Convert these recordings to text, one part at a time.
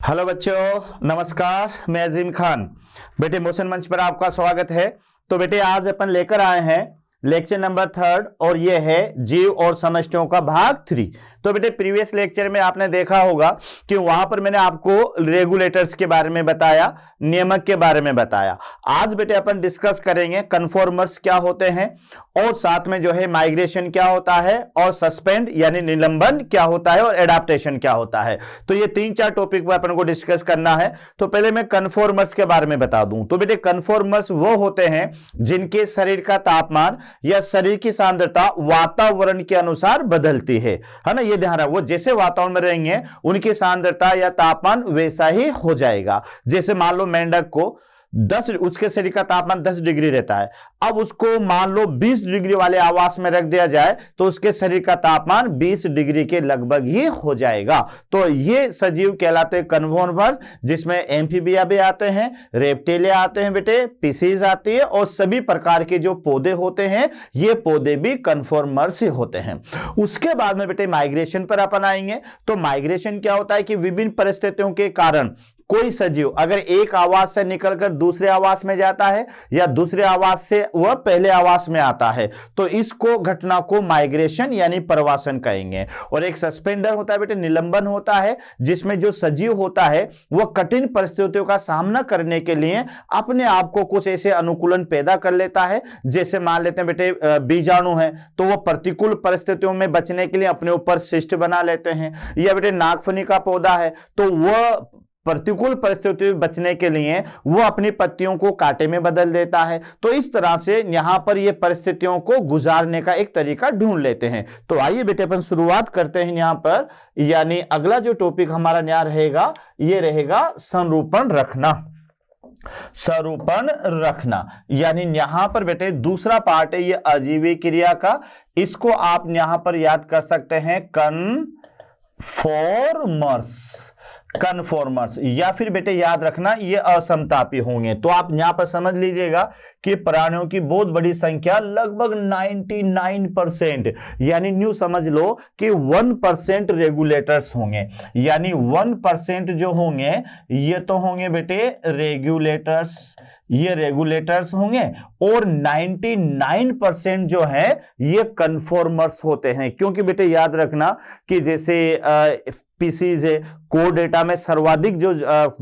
Hello बच्चों, नमस्कार। मैं अजीम खान। बेटे मोशन मंच पर आपका स्वागत है। तो बेटे आज अपन लेकर आए हैं लेक्चर नंबर 3 और ये है जीव और समष्टियों का भाग 3। तो बेटे प्रीवियस लेक्चर में आपने देखा होगा कि वहां पर मैंने आपको रेगुलेटर्स के बारे में बताया, नियामक के बारे में बताया। आज बेटे अपन डिस्कस करेंगे कन्फॉर्मर्स क्या होते हैं और साथ में जो है माइग्रेशन क्या होता है और सस्पेंड यानी निलंबन क्या होता है और एडाप्टेशन क्या होता है। तो ये 3-4 टॉपिक पर अपन को डिस्कस करना है। तो पहले मैं कन्फॉर्मर्स के बारे में बता दूं। तो बेटे कन्फॉर्मर्स वो होते हैं जिनके शरीर का तापमान या शरीर की सांद्रता वातावरण के अनुसार बदलती है ना। ये ध्यान रखो, वो जैसे वातावरण में रहेंगे उनकी सांद्रता या तापमान वैसा ही हो जाएगा। जैसे मान लो मेंढक को उसके शरीर का तापमान 10 डिग्री रहता है। अब उसको मान लो 20 डिग्री वाले आवास में रख दिया जाए तो उसके शरीर का तापमान 20 डिग्री के लगभग ही हो जाएगा। तो ये सजीव कहलाते हैं कन्फॉर्मर्स, जिसमें एम्फीबिया भी आते हैं, रेप्टिलिया आते हैं बेटे, पीसीज आती है और सभी प्रकार के जो पौधे होते हैं ये पौधे भी कन्फॉर्मर्स ही होते हैं। उसके बाद में बेटे माइग्रेशन पर अपन आएंगे। तो माइग्रेशन क्या होता है कि विभिन्न परिस्थितियों के कारण कोई सजीव अगर एक आवास से निकलकर दूसरे आवास में जाता है या दूसरे आवास से वह पहले आवास में आता है तो इसको घटना को माइग्रेशन यानी प्रवासन कहेंगे। और एक सस्पेंडर होता है बेटे, निलंबन होता है, जिसमें जो सजीव होता है वह कठिन परिस्थितियों का सामना करने के लिए अपने आप को कुछ ऐसे अनुकूलन पैदा कर लेता है। जैसे मान लेते हैं बेटे बीजाणु है तो वह प्रतिकूल परिस्थितियों में बचने के लिए अपने ऊपर शिष्ट बना लेते हैं। या बेटे नागफनी का पौधा है तो वह प्रतिकूल परिस्थितियों में बचने के लिए वो अपनी पत्तियों को कांटे में बदल देता है। तो इस तरह से यहां पर ये परिस्थितियों को गुजारने का एक तरीका ढूंढ लेते हैं। तो आइए बेटे अपन शुरुआत करते हैं यहां पर, यानी अगला जो टॉपिक हमारा यहां रहेगा ये रहेगा संरूपण रखना। स्वरूपण रखना यानी यहां पर बेटे दूसरा पार्ट है ये अजीवी क्रिया का। इसको आप यहां पर याद कर सकते हैं कन्फॉर्मर्स या फिर बेटे याद रखना ये असमतापी होंगे। तो आप यहां पर समझ लीजिएगा कि प्राणियों की बहुत बड़ी संख्या लगभग 99% यानी न्यू समझ लो कि 1% रेगुलेटर्स होंगे। यानी 1% जो होंगे ये तो होंगे बेटे रेगुलेटर्स, ये रेगुलेटर्स होंगे और 99% जो है ये कन्फॉर्मर्स होते हैं। क्योंकि बेटे याद रखना कि जैसे पीसीज है, कोर डेटा में सर्वाधिक जो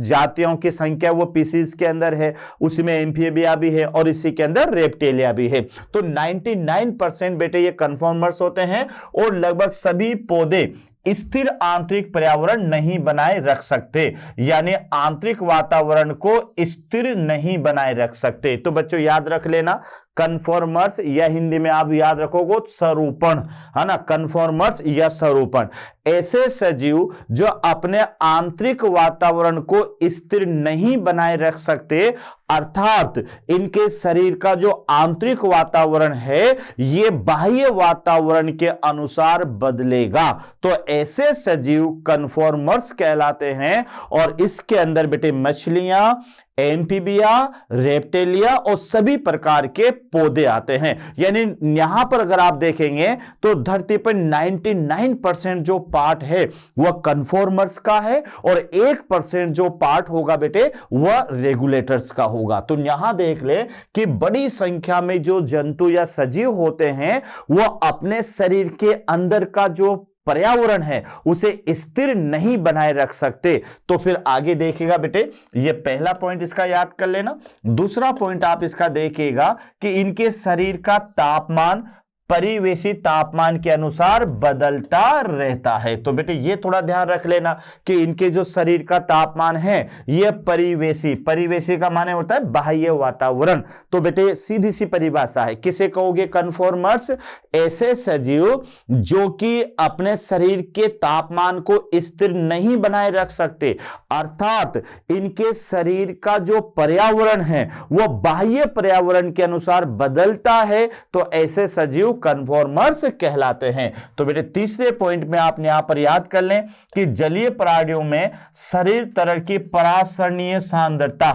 जातियों की संख्या वो पीसीज के अंदर है, उसमें एम्फीबिया भी है और इसी के अंदर रेप्टिलिया भी है। तो 99% बेटे ये कन्फॉर्मर्स होते हैं और लगभग सभी पौधे स्थिर आंतरिक पर्यावरण नहीं बनाए रख सकते, यानी आंतरिक वातावरण को स्थिर नहीं बनाए रख सकते। तो बच्चों याद रख लेना कन्फॉर्मर्स या हिंदी में आप याद रखोगे स्वरूपण, है ना। कन्फॉर्मर्स या स्वरूपण ऐसे सजीव जो अपने आंतरिक वातावरण को स्थिर नहीं बनाए रख सकते, अर्थात इनके शरीर का जो आंतरिक वातावरण है ये बाह्य वातावरण के अनुसार बदलेगा। तो ऐसे सजीव कन्फॉर्मर्स कहलाते हैं। और इसके अंदर बेटे मछलियां, एम्फीबिया, रेप्टिलिया और सभी प्रकार के पौधे आते हैं। यानी यहां पर अगर आप देखेंगे तो धरती पर 99% जो पार्ट है वह कन्फॉर्मर्स का है और 1% जो पार्ट होगा बेटे वह रेगुलेटर्स का होगा। तो यहां देख ले कि बड़ी संख्या में जो जंतु या सजीव होते हैं वह अपने शरीर के अंदर का जो पर्यावरण है उसे स्थिर नहीं बनाए रख सकते। तो फिर आगे देखिएगा बेटे, ये पहला पॉइंट इसका याद कर लेना। दूसरा पॉइंट आप इसका देखिएगा कि इनके शरीर का तापमान परिवेशी तापमान के अनुसार बदलता रहता है। तो बेटे ये थोड़ा ध्यान रख लेना कि इनके जो शरीर का तापमान है ये परिवेशी का माने होता है बाह्य वातावरण। तो बेटे सीधी सी परिभाषा है, किसे कहोगे कन्फॉर्मर्स, ऐसे सजीव जो कि अपने शरीर के तापमान को स्थिर नहीं बनाए रख सकते, अर्थात इनके शरीर का जो पर्यावरण है वह बाह्य पर्यावरण के अनुसार बदलता है। तो ऐसे सजीव कन्फॉर्मर्स कहलाते हैं। तो बेटे तीसरे पॉइंट में आपने यहां पर याद कर लें कि जलीय प्राणियों में शरीर तरल की परासरणीय सांद्रता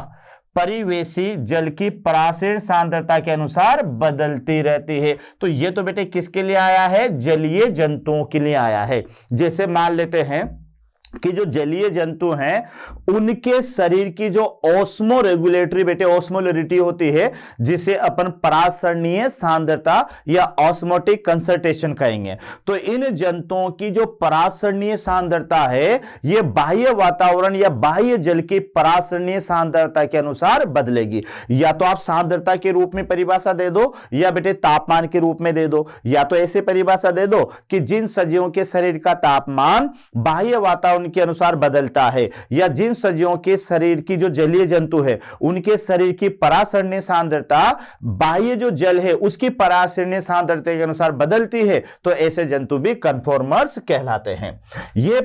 परिवेशी जल की परासरण सांद्रता के अनुसार बदलती रहती है। तो यह तो बेटे किसके लिए आया है, जलीय जंतुओं के लिए आया है। जैसे मान लेते हैं कि जो जलीय जंतु हैं उनके शरीर की जो ऑस्मो रेगुलेटरी बेटे ऑस्मोलरिटी होती है, जिसे अपन परासरणीय सांद्रता या ऑस्मोटिक कंसंट्रेशन कहेंगे। तो इन जंतुओं की जो परासरणीय सांद्रता है यह बाह्य वातावरण या बाह्य जल की परासरणीय सांद्रता के अनुसार बदलेगी। या तो आप सांद्रता के रूप में परिभाषा दे दो या बेटे तापमान के रूप में दे दो, या तो ऐसे परिभाषा दे दो कि जिन सजीवों के शरीर का तापमान बाह्य वातावरण के अनुसार बदलता है, या जिन सजीवों के शरीर की जो जलीय जंतु है उनके शरीर की परासरणीय सांद्रता बाह्य जो जल है उसकी परासरणीय सांद्रता के अनुसार बदलती है, तो ऐसे जंतु भी कन्फॉर्मर्स कहलाते हैं। ये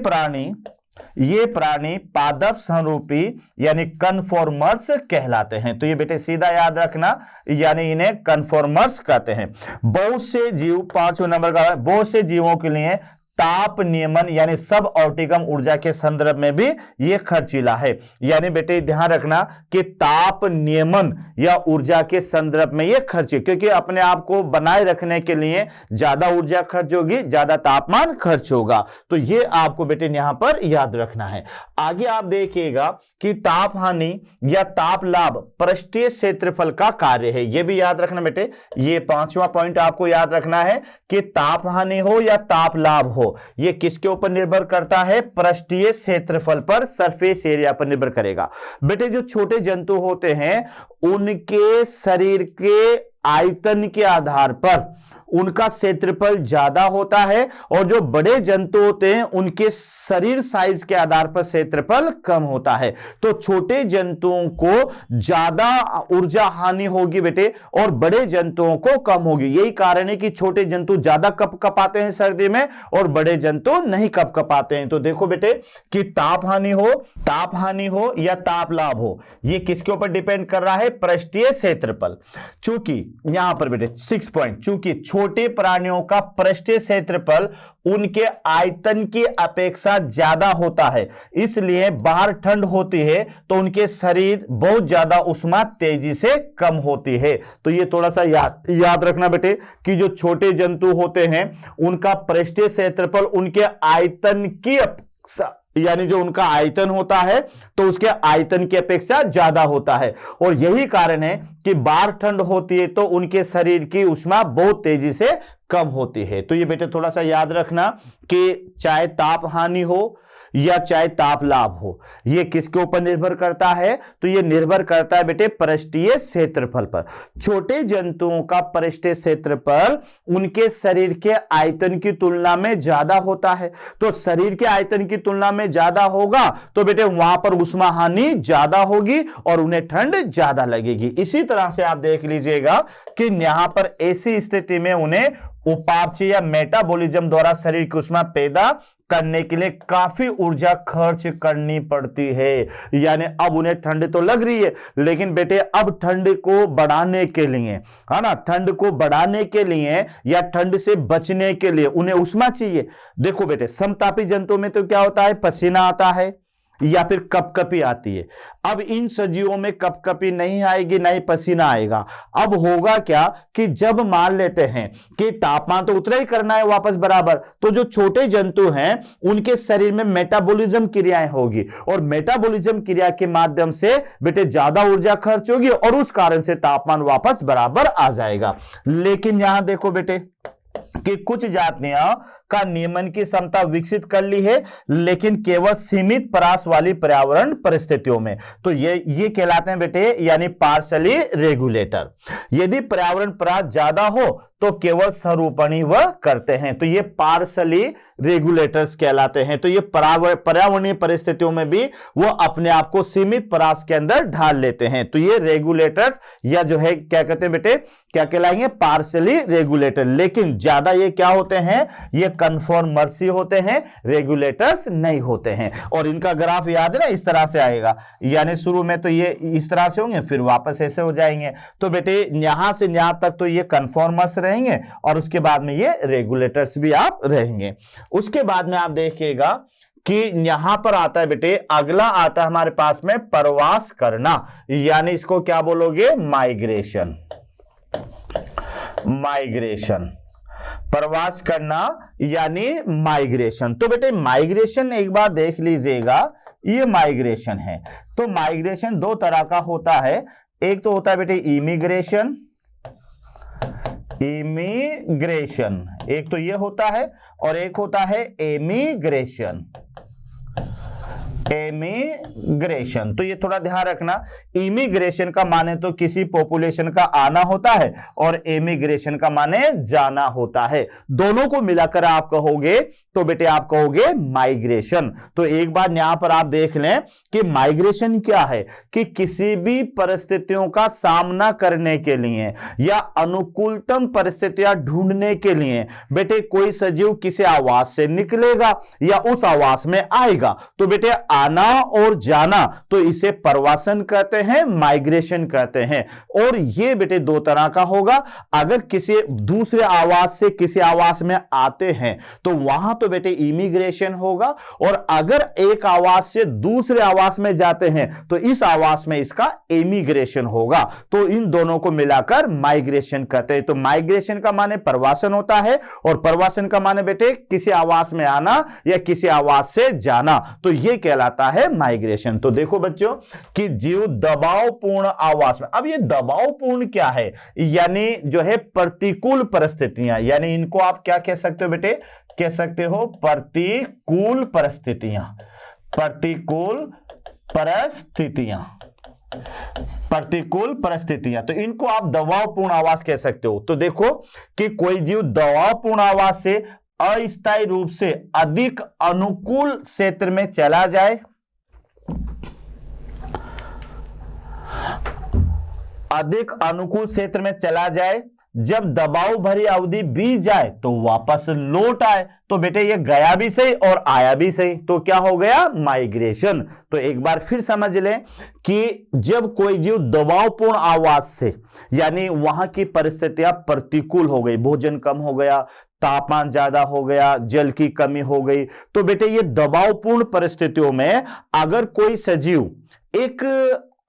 प्राणी पादप समरूपी यानी कन्फॉर्मर्स कहलाते हैं। तो ये बेटे सीधा याद रखना, यानी इन्हें कन्फॉर्मर्स कहते हैं। बहुत से जीव, 5वें नंबर का, बहुत से जीवों के लिए ताप नियमन यानी सब ऑप्टिकम ऊर्जा के संदर्भ में भी यह खर्चीला है। यानी बेटे ध्यान रखना कि ताप नियमन या ऊर्जा के संदर्भ में यह खर्ची, क्योंकि अपने आप को बनाए रखने के लिए ज्यादा ऊर्जा खर्च होगी, ज्यादा तापमान खर्च होगा। तो यह आपको बेटे यहां पर याद रखना है। आगे आप देखिएगा कि ताप हानि या ताप लाभ पृष्ठीय क्षेत्रफल का कार्य है। यह भी याद रखना बेटे, यह 5वां पॉइंट आपको याद रखना है कि ताप हानि हो या ताप लाभ हो, यह किसके ऊपर निर्भर करता है? पृष्ठीय क्षेत्रफल पर, सरफेस एरिया पर निर्भर करेगा। बेटे जो छोटे जंतु होते हैं उनके शरीर के आयतन के आधार पर उनका क्षेत्रफल ज्यादा होता है, और जो बड़े जंतु होते हैं उनके शरीर साइज के आधार पर क्षेत्रफल कम होता है। तो छोटे जंतुओं को ज्यादा ऊर्जा हानि होगी बेटे, और बड़े जंतुओं को कम होगी। यही कारण है कि छोटे जंतु ज्यादा कपकपाते हैं सर्दी में और बड़े जंतु नहीं कपकपाते हैं। तो देखो बेटे कि ताप हानि हो या ताप लाभ हो, यह किसके ऊपर डिपेंड कर रहा है? पृष्ठीय क्षेत्रफल। चूंकि यहां पर बेटे 6 पॉइंट, चूंकि छोटे प्राणियों का पृष्ठीय क्षेत्रफल उनके आयतन की अपेक्षा ज्यादा होता है, इसलिए बाहर ठंड होती है तो उनके शरीर बहुत ज्यादा उष्मा तेजी से कम होती है। तो ये थोड़ा सा याद रखना बेटे कि जो छोटे जंतु होते हैं उनका पृष्ठीय क्षेत्रफल उनके आयतन की, यानी जो उनका आयतन होता है तो उसके आयतन की अपेक्षा ज्यादा होता है, और यही कारण है कि बाहर ठंड होती है तो उनके शरीर की ऊष्मा बहुत तेजी से कम होती है। तो ये बेटे थोड़ा सा याद रखना कि चाहे ताप हानि हो या चाहे ताप लाभ हो, यह किसके ऊपर निर्भर करता है? तो यह निर्भर करता है बेटे पृष्ठीय क्षेत्रफल पर। छोटे जंतुओं का पृष्ठीय क्षेत्रफल उनके शरीर के आयतन की तुलना में ज्यादा होता है, तो शरीर के आयतन की तुलना में ज्यादा होगा तो बेटे वहां पर उष्मा हानि ज्यादा होगी और उन्हें ठंड ज्यादा लगेगी। इसी तरह से आप देख लीजिएगा कि यहां पर ऐसी स्थिति में उन्हें उपापचय या मेटाबॉलिज्म द्वारा शरीर की उष्मा पैदा करने के लिए काफी ऊर्जा खर्च करनी पड़ती है। यानी अब उन्हें ठंड तो लग रही है, लेकिन बेटे अब ठंड को बढ़ाने के लिए, है ना, ठंड को बढ़ाने के लिए या ठंड से बचने के लिए उन्हें उष्मा चाहिए। देखो बेटे समतापी जंतुओं में तो क्या होता है? पसीना आता है या फिर कपकपी आती है। अब इन सजीवों में कपकपी नहीं आएगी, नहीं पसीना आएगा। अब होगा क्या कि जब मान लेते हैं कि तापमान तो उतना ही करना है वापस बराबर, तो जो छोटे जंतु हैं उनके शरीर में मेटाबॉलिज्म क्रियाएं होगी, और मेटाबॉलिज्म क्रिया के माध्यम से बेटे ज्यादा ऊर्जा खर्च होगी और उस कारण से तापमान वापस बराबर आ जाएगा। लेकिन यहां देखो बेटे कि कुछ जातियां का नियमन की क्षमता विकसित कर ली है, लेकिन केवल सीमित परास वाली पर्यावरण परिस्थितियों में। तो ये कहलाते हैं बेटे यानी पार्शली रेगुलेटर। यदि पर्यावरण परास ज्यादा हो तो केवल संरूपणी वह करते हैं, तो ये पार्शली रेगुलेटर्स कहलाते हैं। तो ये पर्यावरणीय परिस्थितियों में भी वो अपने आप को सीमित परास के अंदर ढाल लेते हैं। तो ये रेगुलेटर्स या जो है क्या कहते हैं बेटे, क्या कहलाएंगे? Partially regulator. लेकिन ज्यादा ये क्या होते हैं? ये कन्फॉर्मर्सी होते हैं, रेगुलेटर्स नहीं होते हैं। और इनका ग्राफ याद है ना, इस तरह से आएगा, यानी शुरू में तो ये इस तरह से होंगे, फिर वापस ऐसे हो जाएंगे। तो बेटे यहां से यहां तक तो ये कन्फॉर्मर्स रहेंगे और उसके बाद में ये रेगुलेटर्स भी आप रहेंगे। उसके बाद में आप देखिएगा कि यहां पर आता है बेटे, अगला आता है हमारे पास में प्रवास करना, यानी इसको क्या बोलोगे? माइग्रेशन। प्रवास करना यानी माइग्रेशन। तो बेटे माइग्रेशन एक बार देख लीजिएगा, ये माइग्रेशन है। तो माइग्रेशन दो तरह का होता है, एक तो होता है बेटे इमिग्रेशन, एक तो ये होता है, और एक होता है एमिग्रेशन। तो ये थोड़ा ध्यान रखना, इमिग्रेशन का माने तो किसी पॉपुलेशन का आना होता है, और एमिग्रेशन का माने जाना होता है। दोनों को मिलाकर आप कहोगे तो बेटे आप कहोगे माइग्रेशन। तो एक बार यहां पर आप देख लें कि माइग्रेशन क्या है, कि किसी भी परिस्थितियों का सामना करने के लिए या अनुकूलतम परिस्थितियां ढूंढने के लिए बेटे कोई सजीव किसी आवास से निकलेगा या उस आवास में आएगा, तो बेटे आना और जाना, तो इसे प्रवासन कहते हैं, माइग्रेशन कहते हैं। और ये बेटे दो तरह का होगा, अगर किसी दूसरे आवास से किसी आवास में आते हैं तो वहां तो बेटे इमिग्रेशन होगा, और अगर एक आवास से दूसरे आवास में जाते हैं तो इस आवास में इसका एमिग्रेशन होगा। तो इन दोनों को मिलाकर माइग्रेशन कहते हैं। तो माइग्रेशन का माने प्रवासन होता है, और प्रवासन का माने बेटे किसी आवास में आना या किसी आवास से जाना, तो यह कहलाता है माइग्रेशन। तो देखो बच्चों कि जीव दबावपूर्ण आवास में, अब ये दबावपूर्ण क्या है, यानी जो है प्रतिकूल परिस्थितियां, यानी इनको आप क्या कह सकते हो बेटे, कह सकते हो प्रतिकूल परिस्थितियां, प्रतिकूल परिस्थितियां, तो इनको आप दबावपूर्ण आवास कह सकते हो। तो देखो कि कोई जीव दबावपूर्ण आवास से अस्थायी रूप से अधिक अनुकूल क्षेत्र में चला जाए, अधिक अनुकूल क्षेत्र में चला जाए, जब दबाव भरी अवधि बीत जाए तो वापस लौट आए, तो बेटे ये गया भी सही और आया भी सही, तो क्या हो गया, माइग्रेशन। तो एक बार फिर समझ लें कि जब कोई जीव दबावपूर्ण आवास से, यानी वहां की परिस्थितियां प्रतिकूल हो गई, भोजन कम हो गया, तापमान ज्यादा हो गया, जल की कमी हो गई, तो बेटे ये दबावपूर्ण परिस्थितियों में अगर कोई सजीव एक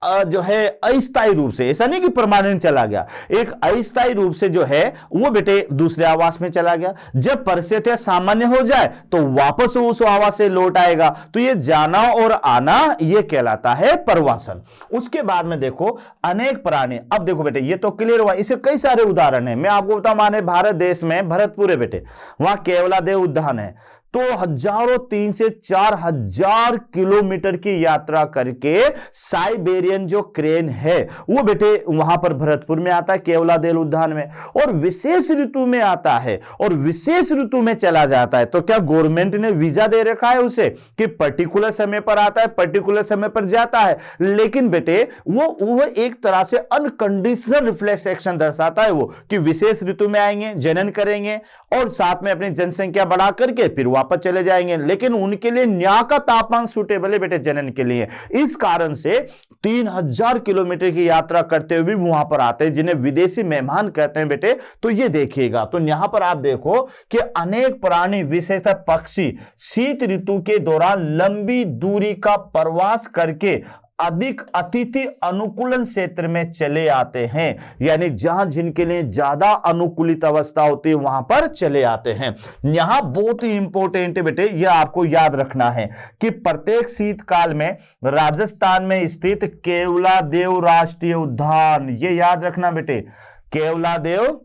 जो है अस्थायी रूप से, ऐसा नहीं कि परमानेंट चला गया, एक अस्थायी रूप से जो है वो बेटे दूसरे आवास में चला गया, जब परिस्थितियां सामान्य हो जाए तो वापस उस आवास से लौट आएगा, तो ये जाना और आना ये कहलाता है प्रवासन। उसके बाद में देखो अनेक प्राणी, अब देखो बेटे ये तो क्लियर हुआ, इसे कई सारे उदाहरण है। मैं आपको बताऊं, माने भारत देश में भरतपुर है बेटे, वहां केवलादेव उद्यान है, तो 3 से 4,000 किलोमीटर की यात्रा करके साइबेरियन जो क्रेन है वो बेटे वहां पर भरतपुर में आता है, केवलादेव उद्यान में, और विशेष ऋतु में आता है और विशेष ऋतु में चला जाता है। तो क्या गवर्नमेंट ने वीजा दे रखा है उसे कि पर्टिकुलर समय पर आता है, पर्टिकुलर समय पर जाता है, लेकिन बेटे वो एक तरह से अनकंडीशनल रिफ्लेक्स एक्शन दर्शाता है, वो कि विशेष ऋतु में आएंगे, जनन करेंगे और साथ में अपनी जनसंख्या बढ़ा करके फिर वापस चले जाएंगे, लेकिन उनके लिए न्या का तापमान सूटेबल है बेटे जनन के लिए। इस कारण से 3,000 किलोमीटर की यात्रा करते हुए भी वहां पर आते हैं, जिन्हें विदेशी मेहमान कहते हैं बेटे। तो ये देखिएगा, तो यहां पर आप देखो कि अनेक प्राणी विशेषतः पक्षी शीत ऋतु के दौरान लंबी दूरी का प्रवास करके अधिक अतिथि अनुकूलन क्षेत्र में चले आते हैं, यानी जहां जिनके लिए ज्यादा अनुकूलित अवस्था होती है वहां पर चले आते हैं। यहां बहुत ही इंपॉर्टेंट है बेटे, यह आपको याद रखना है कि प्रत्येक शीतकाल में राजस्थान में स्थित केवलादेव राष्ट्रीय उद्यान, ये याद रखना बेटे, केवलादेव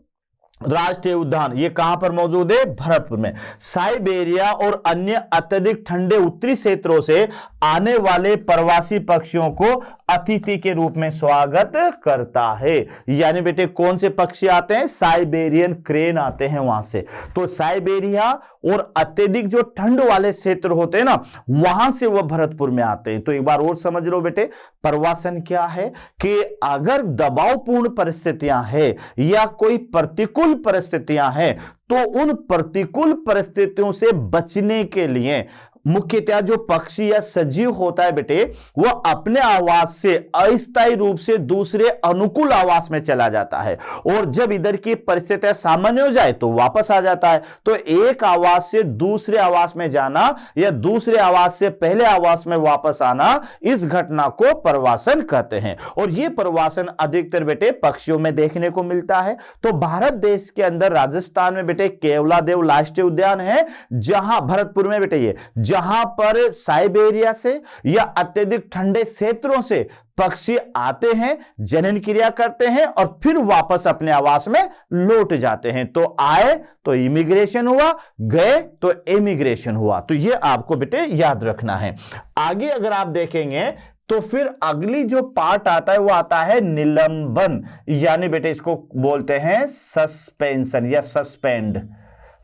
राष्ट्रीय उद्यान ये कहां पर मौजूद है, भरतपुर में, साइबेरिया और अन्य अत्यधिक ठंडे उत्तरी क्षेत्रों से आने वाले प्रवासी पक्षियों को अतिथि के रूप में स्वागत करता है। यानी बेटे कौन से पक्षी आते हैं, साइबेरियन क्रेन आते हैं वहां से। तो साइबेरिया और अत्यधिक जो ठंड वाले क्षेत्र होते हैं ना, वहां से वह भरतपुर में आते हैं। तो एक बार और समझ लो बेटे, प्रवासन क्या है कि अगर दबावपूर्ण परिस्थितियां हैं या कोई प्रतिकूल परिस्थितियां हैं, तो उन प्रतिकूल परिस्थितियों से बचने के लिए मुख्यतः जो पक्षी या सजीव होता है बेटे, वह अपने आवास से अस्थायी रूप से दूसरे अनुकूल आवास में चला जाता है, और जब इधर की परिस्थितियां सामान्य हो जाए तो वापस आ जाता है। तो एक आवास से दूसरे आवास में जाना या दूसरे आवास से पहले आवास में वापस आना, इस घटना को प्रवासन कहते हैं। और यह प्रवासन अधिकतर बेटे पक्षियों में देखने को मिलता है। तो भारत देश के अंदर राजस्थान में बेटे केवलादेव राष्ट्रीय उद्यान है, जहां भरतपुर में बेटे ये, जहां पर साइबेरिया से या अत्यधिक ठंडे क्षेत्रों से पक्षी आते हैं, जनन क्रिया करते हैं और फिर वापस अपने आवास में लौट जाते हैं। तो आए तो इमिग्रेशन हुआ, गए तो एमिग्रेशन हुआ। तो यह आपको बेटे याद रखना है। आगे अगर आप देखेंगे तो फिर अगली जो पार्ट आता है वो आता है निलंबन, यानी बेटे इसको बोलते हैं सस्पेंशन या सस्पेंड।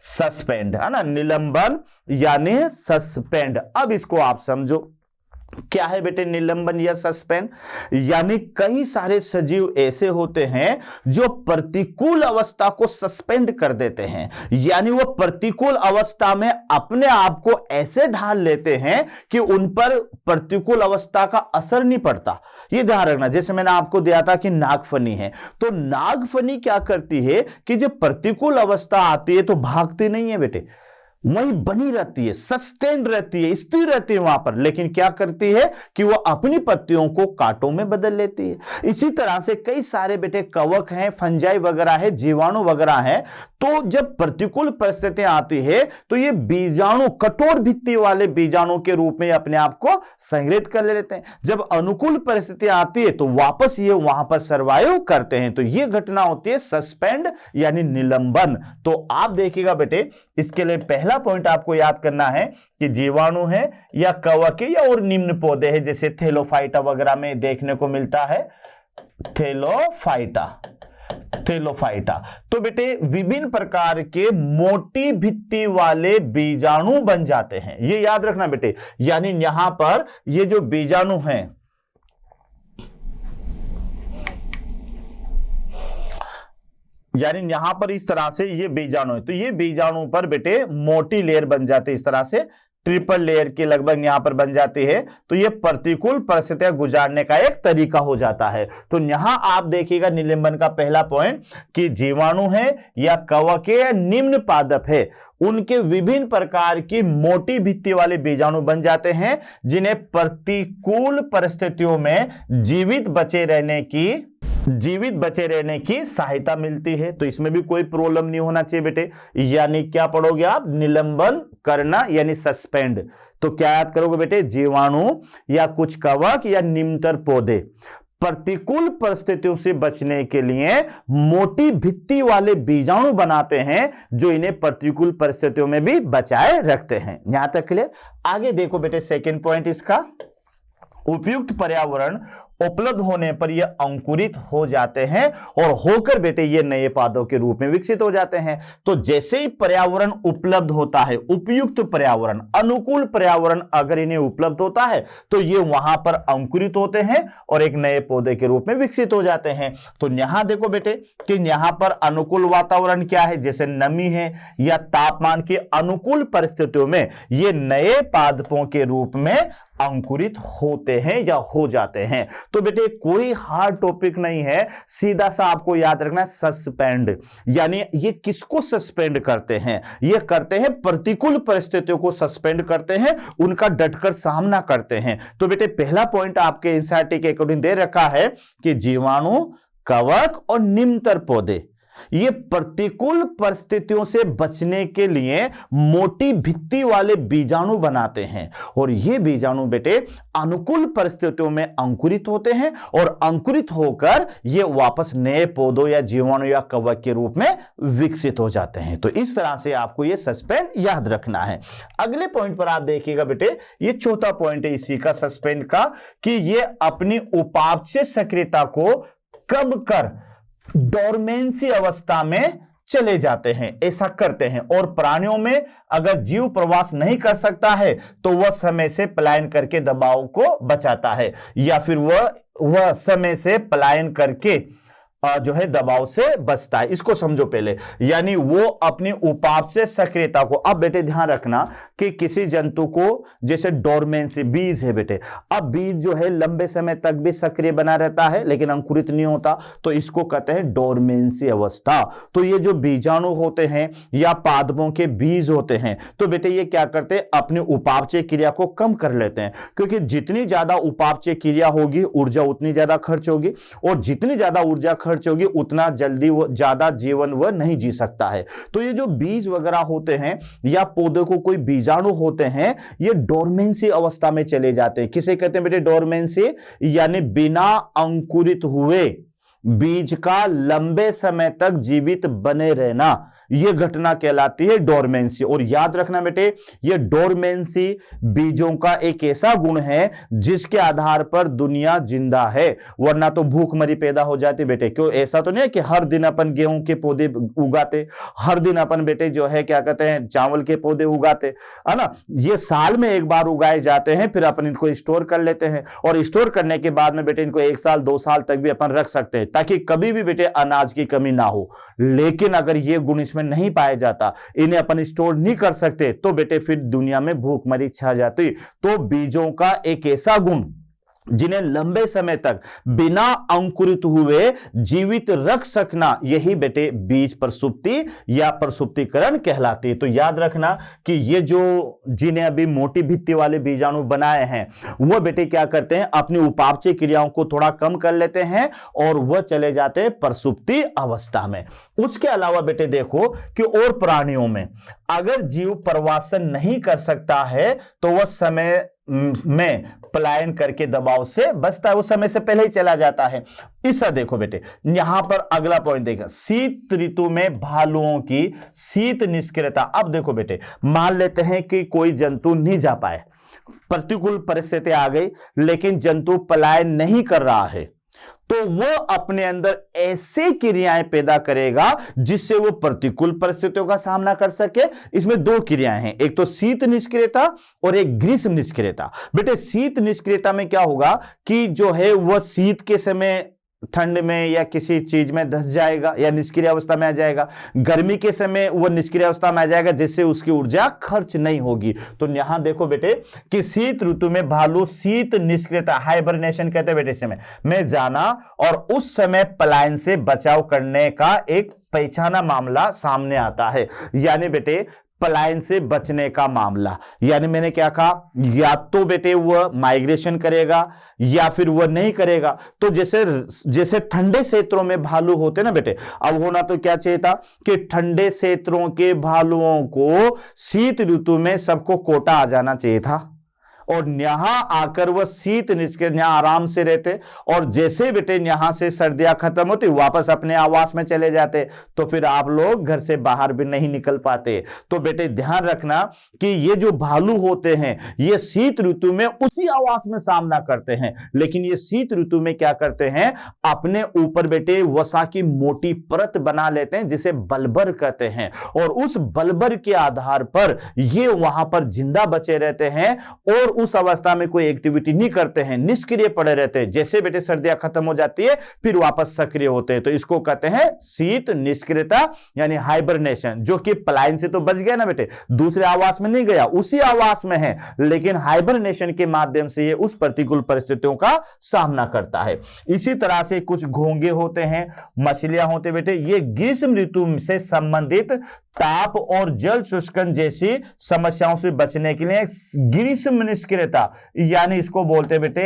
सस्पेंड है ना, निलंबन यानी सस्पेंड। अब इसको आप समझो क्या है बेटे निलंबन या सस्पेंड। यानी कई सारे सजीव ऐसे होते हैं जो प्रतिकूल अवस्था को सस्पेंड कर देते हैं, यानी वो प्रतिकूल अवस्था में अपने आप को ऐसे ढाल लेते हैं कि उन पर प्रतिकूल अवस्था का असर नहीं पड़ता। ये ध्यान रखना। जैसे मैंने आपको दिया था कि नागफनी है, तो नागफनी क्या करती है कि जब प्रतिकूल अवस्था आती है तो भागती नहीं है बेटे, वही बनी रहती है, सस्टेन्ड रहती है, स्थिर रहती है वहां पर। लेकिन क्या करती है कि वो अपनी पत्तियों को कांटों में बदल लेती है। इसी तरह से कई सारे बेटे कवक हैं, फंजाई वगैरह है, जीवाणु वगैरह है। तो जब प्रतिकूल परिस्थितियां आती है तो ये बीजाणु कठोर भित्ति वाले बीजाणु के रूप में अपने आप को संग्रहित कर लेते हैं। जब अनुकूल परिस्थितियां आती है तो वापस ये वहां पर सर्वाइव करते हैं। तो ये घटना होती है सस्पेंड यानी निलंबन। तो आप देखिएगा बेटे, इसके लिए पहला पॉइंट आपको याद करना है कि जीवाणु है या कवक है या और निम्न पौधे हैं, जैसे थेलोफाइटा वगैरह में देखने को मिलता है, थेलोफाइटा। तो बेटे विभिन्न प्रकार के मोटी भित्ति वाले बीजाणु बन जाते हैं, ये याद रखना बेटे। यानी यहां पर ये जो बीजाणु हैं, यानी यहां पर इस तरह से ये बीजाणु है, तो ये बीजाणु पर बेटे मोटी लेयर बन जाती है, इस तरह से ट्रिपल लेयर की लगभग यहां पर बन जाती है। तो ये प्रतिकूल परिस्थितियां गुजारने का एक तरीका हो जाता है। तो यहां आप देखिएगा निलंबन का पहला पॉइंट कि जीवाणु है या कवक है या निम्न पादप है, उनके विभिन्न प्रकार की मोटी भित्ति वाले बीजाणु बन जाते हैं, जिन्हें प्रतिकूल परिस्थितियों में जीवित बचे रहने की सहायता मिलती है। तो इसमें भी कोई प्रॉब्लम नहीं होना चाहिए बेटे। यानी क्या पढ़ोगे आप, निलंबन करना यानी सस्पेंड। तो क्या याद करोगे बेटे, जीवाणु या कुछ कवक या निम्नतर पौधे प्रतिकूल परिस्थितियों से बचने के लिए मोटी भित्ति वाले बीजाणु बनाते हैं, जो इन्हें प्रतिकूल परिस्थितियों में भी बचाए रखते हैं। यहां तक क्लियर। आगे देखो बेटे सेकंड पॉइंट इसका, उपयुक्त पर्यावरण उपलब्ध होने पर ये अंकुरित हो जाते हैं और होकर बेटे ये नए पौधों के रूप में विकसित हो जाते हैं। तो जैसे ही पर्यावरण उपलब्ध होता है, उपयुक्त पर्यावरण, अनुकूल पर्यावरण अगर इन्हें उपलब्ध होता है तो ये वहां पर अंकुरित होते हैं और एक नए पौधे के रूप में विकसित हो जाते हैं। तो यहां देखो बेटे कि यहां पर अनुकूल वातावरण क्या है, जैसे नमी है या तापमान की अनुकूल परिस्थितियों में ये नए पादपों के रूप में अंकुरित होते हैं या हो जाते हैं। तो बेटे कोई हार्ड टॉपिक नहीं है, सीधा सा आपको याद रखना है सस्पेंड। यानी ये किसको सस्पेंड करते हैं, ये करते हैं प्रतिकूल परिस्थितियों को सस्पेंड करते हैं, उनका डटकर सामना करते हैं। तो बेटे पहला पॉइंट आपके एनसीईआरटी के अकॉर्डिंग दे रखा है कि जीवाणु, कवक और निम्नतर पौधे ये प्रतिकूल परिस्थितियों से बचने के लिए मोटी भित्ति वाले बीजाणु बनाते हैं, और ये बीजाणु बेटे अनुकूल परिस्थितियों में अंकुरित होते हैं और अंकुरित होकर ये वापस नए पौधों या जीवाणु या कवक के रूप में विकसित हो जाते हैं। तो इस तरह से आपको ये सस्पेंड याद रखना है। अगले पॉइंट पर आप देखिएगा बेटे, ये चौथा पॉइंट है इसी का सस्पेंड का, कि ये अपनी उपापचय सक्रियता को कम कर डोरमेंसी अवस्था में चले जाते हैं, ऐसा करते हैं। और प्राणियों में अगर जीव प्रवास नहीं कर सकता है तो वह समय से पलायन करके दबाव को बचाता है, या फिर वह समय से पलायन करके जो है दबाव से बचता है, इसको समझो पहले। यानी वो अपनी उपाप से सक्रियता को, अब बेटे ध्यान रखना कि किसी जंतु को जैसे डोरमेंसी, बीज है बेटे, अब बीज जो है लंबे समय तक भी सक्रिय बना रहता है लेकिन अंकुरित नहीं होता, तो इसको कहते हैं डोरमेंसी अवस्था। तो ये जो बीजाणु होते हैं या पादपों के बीज होते हैं, तो बेटे ये क्या करते हैं, अपनी उपापचय क्रिया को कम कर लेते हैं, क्योंकि जितनी ज्यादा उपापचय क्रिया होगी ऊर्जा उतनी ज्यादा खर्च होगी, और जितनी ज्यादा ऊर्जा खर्च होगी उतना जल्दी वो ज्यादा जीवन वह नहीं जी सकता है। तो ये जो बीज वगैरह होते हैं या पौधे को कोई बीजाणु होते हैं, ये डोरमेंसी अवस्था में चले जाते हैं। किसे कहते हैं बेटे डोरमेंसी, यानी बिना अंकुरित हुए बीज का लंबे समय तक जीवित बने रहना, यह घटना कहलाती है डोरमेंसी। और याद रखना बेटे, यह डोरमेंसी बीजों का एक ऐसा गुण है जिसके आधार पर दुनिया जिंदा है, वरना तो भूखमरी पैदा हो जाती बेटे। क्यों, ऐसा तो नहीं है कि हर दिन अपन गेहूं के पौधे उगाते, हर दिन अपन बेटे जो है क्या कहते हैं चावल के पौधे उगाते, है ना। ये साल में एक बार उगाए जाते हैं, फिर अपन इनको स्टोर कर लेते हैं, और स्टोर करने के बाद में बेटे इनको 1 साल 2 साल तक भी अपन रख सकते हैं, ताकि कभी भी बेटे अनाज की कमी ना हो। लेकिन अगर ये गुण इसमें नहीं पाया जाता, इन्हें अपन स्टोर नहीं कर सकते, तो बेटे फिर दुनिया में भूखमरी छा जाती। तो बीजों का एक ऐसा गुण जिन्हें लंबे समय तक बिना अंकुरित हुए जीवित रख सकना, यही बेटे बीज प्रसुप्ति या प्रसुप्तिकरण कहलाती है। तो याद रखना कि ये जो जिन्हें अभी मोटी भित्ति वाले बीजाणु बनाए हैं, वो बेटे क्या करते हैं, अपनी उपापचय क्रियाओं को थोड़ा कम कर लेते हैं और वह चले जाते हैं प्रसुप्ति अवस्था में। उसके अलावा बेटे देखो कि और प्राणियों में अगर जीव प्रवासन नहीं कर सकता है, तो वह समय में पलायन करके दबाव से बचता है, उस समय से पहले ही चला जाता है। इसे देखो बेटे, यहां पर अगला पॉइंट देखा, शीत ऋतु में भालुओं की शीत निष्क्रियता। अब देखो बेटे, मान लेते हैं कि कोई जंतु नहीं जा पाए, प्रतिकूल परिस्थिति आ गई, लेकिन जंतु पलायन नहीं कर रहा है, तो वो अपने अंदर ऐसे क्रियाएं पैदा करेगा जिससे वो प्रतिकूल परिस्थितियों का सामना कर सके। इसमें 2 क्रियाएं हैं, एक तो शीत निष्क्रियता और एक ग्रीष्म निष्क्रियता। बेटे शीत निष्क्रियता में क्या होगा कि जो है वह शीत के समय ठंड में या किसी चीज में धंस जाएगा या निष्क्रिय अवस्था में आ जाएगा, गर्मी के समय वह निष्क्रिय अवस्था में आ जाएगा जिससे उसकी ऊर्जा खर्च नहीं होगी। तो यहां देखो बेटे कि शीत ऋतु में भालू शीत निष्क्रियता, हाइबरनेशन कहते हैं बेटे, समय में जाना और उस समय पलायन से बचाव करने का एक पहचाना मामला सामने आता है। यानी बेटे पलायन से बचने का मामला, यानी मैंने क्या कहा, या तो बेटे वह माइग्रेशन करेगा या फिर वह नहीं करेगा। तो जैसे ठंडे क्षेत्रों में भालू होते ना बेटे, अब होना तो क्या चाहिए था कि ठंडे क्षेत्रों के भालुओं को शीत ऋतु में सबको कोटा आ जाना चाहिए था, और यहां आकर वह शीत निष्क्रिय यहां आराम से रहते, और जैसे बेटे यहां से सर्दियां खत्म होती वापस अपने आवास में चले जाते, तो फिर आप लोग घर से बाहर भी नहीं निकल पाते। तो बेटे ध्यान रखना कि ये जो भालू होते हैं ये शीत ऋतु में उसी आवास में सामना करते हैं, लेकिन ये शीत ऋतु में क्या करते हैं, अपने ऊपर बेटे वसा की मोटी परत बना लेते हैं जिसे बलबर कहते हैं, और उस बलबर के आधार पर ये वहां पर जिंदा बचे रहते हैं और उस अवस्था में कोई एक्टिविटी नहीं करते हैं, निष्क्रिय पड़े रहते हैं। जैसे बेटे सर्दियां खत्म हो जाती है फिर वापस सक्रिय होते हैं, तो इसको कहते हैं शीत निष्क्रियता यानी हाइबरनेशन। जो कि पलायन से तो बच गया ना बेटे, दूसरे आवास में नहीं गया, उसी आवास में है, लेकिन हाइबरनेशन के माध्यम से ये उस प्रतिकूल परिस्थितियों का सामना करता है। इसी तरह से कुछ घोंगे होते हैं, मछलियां होते बेटे, ये ग्रीष्म ऋतु से संबंधित ताप और जल शुष्कन जैसी समस्याओं से बचने के लिए ग्रीष्म निष्क्रियता यानी इसको बोलते हैं बेटे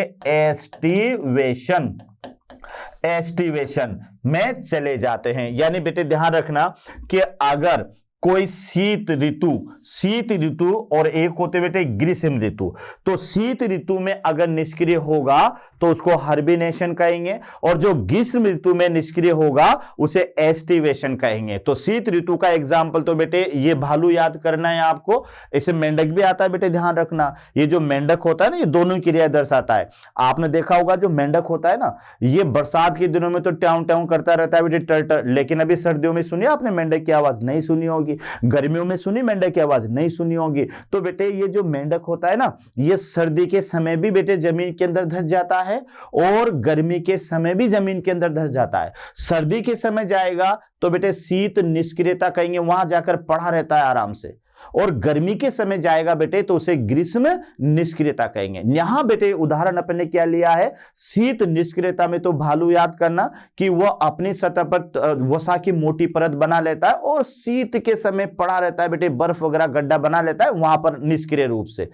एस्टिवेशन में चले जाते हैं। यानी बेटे ध्यान रखना कि अगर कोई शीत ऋतु और एक होते बेटे ग्रीष्म ऋतु, तो शीत ऋतु में अगर निष्क्रिय होगा तो उसको हाइबरनेशन कहेंगे, और जो ग्रीष्म ऋतु में निष्क्रिय होगा उसे एस्टिवेशन कहेंगे। तो शीत ऋतु का एग्जाम्पल तो बेटे ये भालू याद करना है आपको, इसे मेंढक भी आता है बेटे, ध्यान रखना। ये जो मेंढक होता है ना, ये दोनों क्रिया दर्शाता है। आपने देखा होगा जो मेंढक होता है ना, ये बरसात के दिनों में तो ट्याऊ ट्याऊ करता रहता है बेटे, टर टर, लेकिन अभी सर्दियों में सुनिए आपने मेंढक की आवाज नहीं सुनी होगी। होगी। गर्मियों में सुनी मेंढक की आवाज? नहीं सुनी होगी। तो बेटे ये जो मेंढक होता है ना, ये सर्दी के समय भी बेटे जमीन के अंदर धस जाता है और गर्मी के समय भी जमीन के अंदर धस जाता है। सर्दी के समय जाएगा तो बेटे शीत निष्क्रियता कहेंगे, वहां जाकर पड़ा रहता है आराम से, और गर्मी के समय जाएगा बेटे तो उसे ग्रीष्म निष्क्रियता कहेंगे। यहां बेटे उदाहरण अपने क्या लिया है, शीत निष्क्रियता में तो भालू याद करना कि वह अपनी सतह पर वसा की मोटी परत बना लेता है और शीत के समय पड़ा रहता है बेटे, बर्फ वगैरह गड्ढा बना लेता है वहां पर निष्क्रिय रूप से,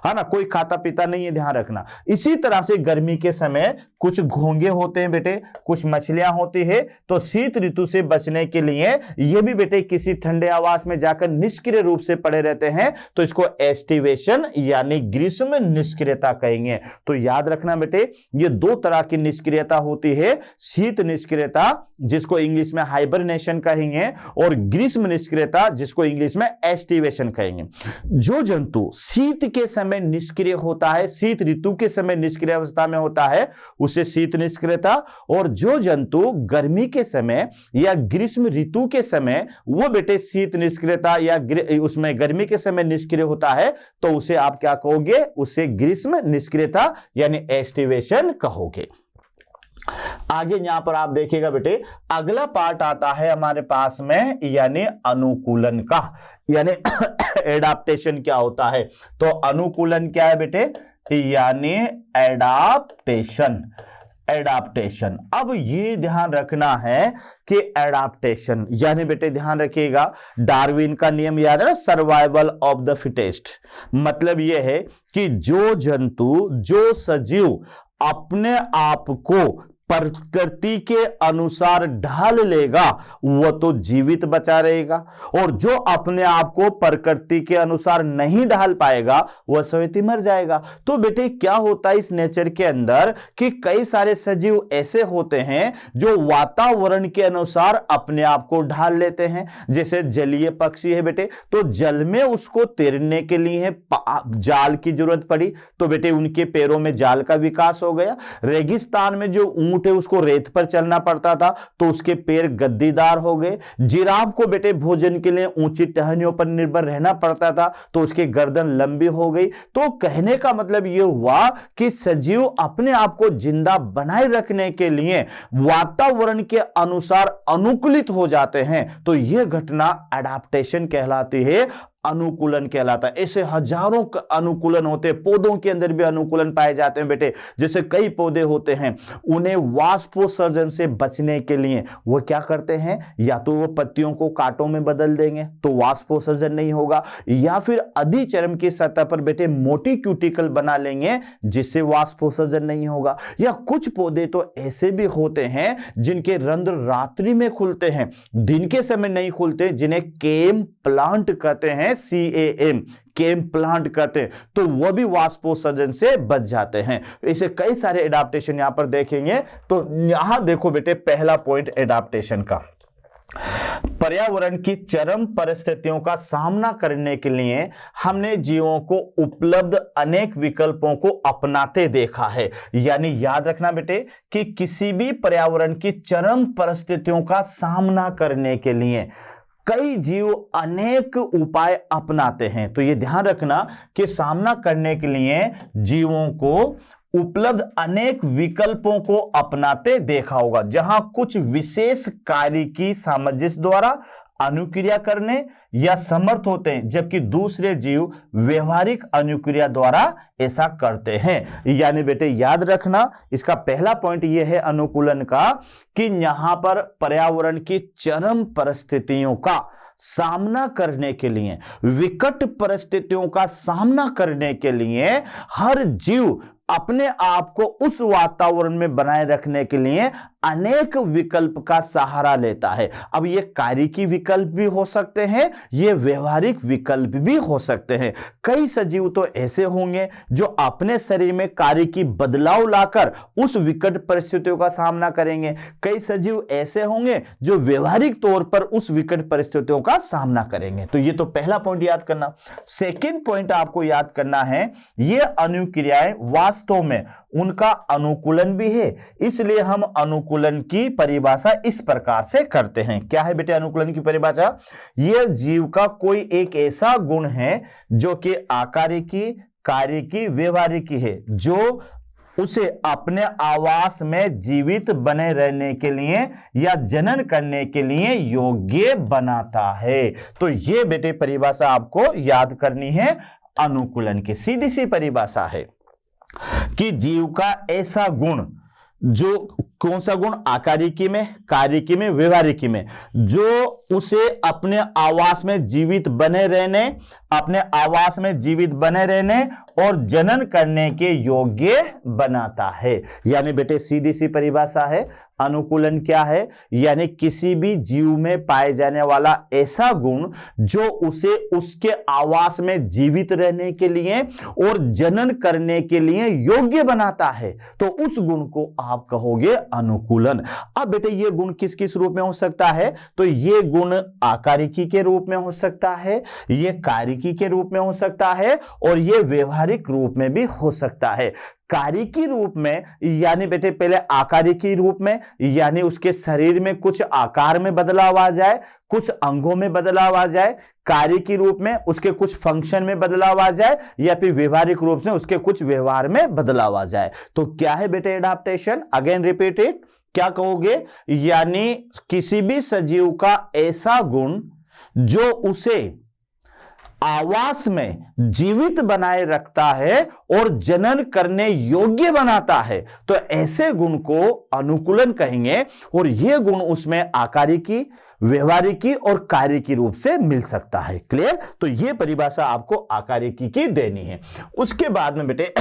है ना, कोई खाता पीता नहीं है, ध्यान रखना। इसी तरह से गर्मी के समय कुछ घोंगे होते हैं बेटे, कुछ मछलियां होती है, तो शीत ऋतु से बचने के लिए ये भी बेटे किसी ठंडे आवास में जाकर निष्क्रिय रूप से पड़े रहते हैं, तो इसको एस्टिवेशन यानी ग्रीष्म निष्क्रियता कहेंगे। तो याद रखना बेटे ये दो तरह की निष्क्रियता होती है, शीत निष्क्रियता जिसको इंग्लिश में हाइबरनेशन कहेंगे और ग्रीष्म निष्क्रियता जिसको इंग्लिश में एस्टिवेशन कहेंगे। जो जंतु शीत के समय निष्क्रिय होता है, शीत ऋतु के समय निष्क्रिय अवस्था में होता है, उसे शीत निष्क्रियता, और जो जंतु गर्मी के समय या ग्रीष्म ऋतु के समय वो बेटे शीत निष्क्रियता या उसमें गर्मी के समय निष्क्रिय होता है, तो उसे आप क्या कहोगे, उसे ग्रीष्म निष्क्रियता यानी एस्टिवेशन कहोगे। आगे यहां पर आप देखिएगा बेटे अगला पार्ट आता है हमारे पास में यानी अनुकूलन का, यानी एडाप्टेशन क्या होता है। तो अनुकूलन क्या है बेटे, यानी एडाप्टेशन। एडाप्टेशन, अब ये ध्यान रखना है कि एडाप्टेशन यानी बेटे ध्यान रखिएगा डार्विन का नियम याद है ना, सर्वाइवल ऑफ द फिटेस्ट। मतलब ये है कि जो जंतु, जो सजीव अपने आप को प्रकृति के अनुसार ढाल लेगा वह तो जीवित बचा रहेगा, और जो अपने आप को प्रकृति के अनुसार नहीं ढाल पाएगा वह स्वयं मर जाएगा। तो बेटे क्या होता है इस नेचर के अंदर कि कई सारे सजीव ऐसे होते हैं जो वातावरण के अनुसार अपने आप को ढाल लेते हैं। जैसे जलीय पक्षी है बेटे, तो जल में उसको तैरने के लिए जाल की जरूरत पड़ी, तो बेटे उनके पैरों में जाल का विकास हो गया। रेगिस्तान में जो ऊंट है उसको रेत पर चलना पड़ता था, तो उसके पैर गद्दीदार हो गए। जिराफ को बेटे भोजन के लिए ऊंची टहनियों पर निर्भर रहना पड़ता था, तो उसकी गर्दन लंबी हो गई। तो कहने का मतलब यह हुआ कि सजीव अपने आप को जिंदा बनाए रखने के लिए वातावरण के अनुसार अनुकूलित हो जाते हैं, तो यह घटना एडाप्टेशन कहलाती है, अनुकूलन कहलाता है। ऐसे हजारों अनुकूलन होते हैं, पौधों के अंदर भी अनुकूलन पाए जाते हैं बेटे। जैसे कई पौधे होते हैं, उन्हें वाष्पोत्सर्जन से बचने के लिए वो क्या करते हैं, या तो वो पत्तियों को कांटों में बदल देंगे तो वाष्पोत्सर्जन नहीं होगा, या फिर अधिचर्म की सतह पर बेटे मोटी क्यूटिकल बना लेंगे जिससे वाष्पोत्सर्जन नहीं होगा। या कुछ पौधे तो ऐसे भी होते हैं जिनके रंध्र रात्रि में खुलते हैं, दिन के समय नहीं खुलते, जिन्हें केम प्लांट कहते हैं, CAM केम प्लांट कहते हैं, तो वह भी वाष्पोत्सर्जन से बच जाते हैं। ऐसे कई सारे एडाप्टेशन यहां पर देखेंगे। तो यहां देखो बेटे पहला पॉइंट एडाप्टेशन का, पर्यावरण की चरम परिस्थितियों का सामना करने के लिए हमने जीवों को उपलब्ध अनेक विकल्पों को अपनाते देखा है। यानी याद रखना बेटे कि किसी भी पर्यावरण की चरम परिस्थितियों का सामना करने के लिए कई जीव अनेक उपाय अपनाते हैं। तो यह ध्यान रखना कि सामना करने के लिए जीवों को उपलब्ध अनेक विकल्पों को अपनाते देखा होगा, जहां कुछ विशेष कार्य की सामंजस्य द्वारा अनुक्रिया करने या समर्थ होते हैं, जबकि दूसरे जीव व्यवहारिक अनुक्रिया द्वारा ऐसा करते हैं। यानी बेटे याद रखना इसका पहला पॉइंट यह है अनुकूलन का कि यहां पर पर्यावरण की चरम परिस्थितियों का सामना करने के लिए, विकट परिस्थितियों का सामना करने के लिए हर जीव अपने आप को उस वातावरण में बनाए रखने के लिए अनेक विकल्प का सहारा लेता है। अब ये कार्यकी विकल्प भी हो सकते हैं, ये व्यवहारिक विकल्प भी हो सकते हैं। कई सजीव तो ऐसे होंगे जो अपने शरीर में कार्यकी बदलाव लाकर उस विकट परिस्थितियों का सामना करेंगे। कई सजीव ऐसे होंगे जो व्यवहारिक तौर पर उस विकट परिस्थितियों का सामना करेंगे। तो ये तो पहला पॉइंट याद करना। सेकेंड पॉइंट आपको याद करना है, ये अनुक्रियाएं वास्तव में उनका अनुकूलन भी है। इसलिए हम अनुकूलन की परिभाषा इस प्रकार से करते हैं। क्या है बेटे अनुकूलन की परिभाषा? यह जीव का कोई एक ऐसा गुण है जो कि आकारिकी, कार्यिकी, व्यवहारिकी है, जो उसे अपने आवास में जीवित बने रहने के लिए या जनन करने के लिए योग्य बनाता है। तो यह बेटे परिभाषा आपको याद करनी है अनुकूलन की। सीधी सी परिभाषा है कि जीव का ऐसा गुण, जो कौन सा गुण? आकारिकी में, कार्यिकी में, व्यवहारिकी में, जो उसे अपने आवास में जीवित बने रहने, अपने आवास में जीवित बने रहने और जनन करने के योग्य बनाता है। यानी बेटे सीधी सी परिभाषा है, अनुकूलन क्या है? यानी किसी भी जीव में पाए जाने वाला ऐसा गुण जो उसे उसके आवास में जीवित रहने के लिए और जनन करने के लिए योग्य बनाता है, तो उस गुण को आप कहोगे अनुकूलन। अब बेटे ये गुण किस किस रूप में हो सकता है? तो ये गुण आकारिकी के रूप में हो सकता है, ये कार्यिकी के रूप में हो सकता है और ये व्यवहारिक रूप में भी हो सकता है। कार्यिकी रूप में यानी बेटे पहले आकारिकी रूप में, यानी उसके शरीर में कुछ आकार में बदलाव आ जाए, कुछ अंगों में बदलाव आ जाए। कार्यिकी रूप में उसके कुछ फंक्शन में बदलाव आ जाए, या फिर व्यवहारिक रूप से उसके कुछ व्यवहार में बदलाव आ जाए। तो क्या है बेटे एडाप्टेशन? Again repeat it. क्या कहोगे? यानी किसी भी सजीव का ऐसा गुण जो उसे आवास में जीवित बनाए रखता है और जनन करने योग्य बनाता है, तो ऐसे गुण को अनुकूलन कहेंगे। और यह गुण उसमें आकारिकी, व्यवहारिकी और कार्यिकी रूप से मिल सकता है। क्लियर? तो यह परिभाषा आपको आकारिकी की देनी है। उसके बाद में बेटे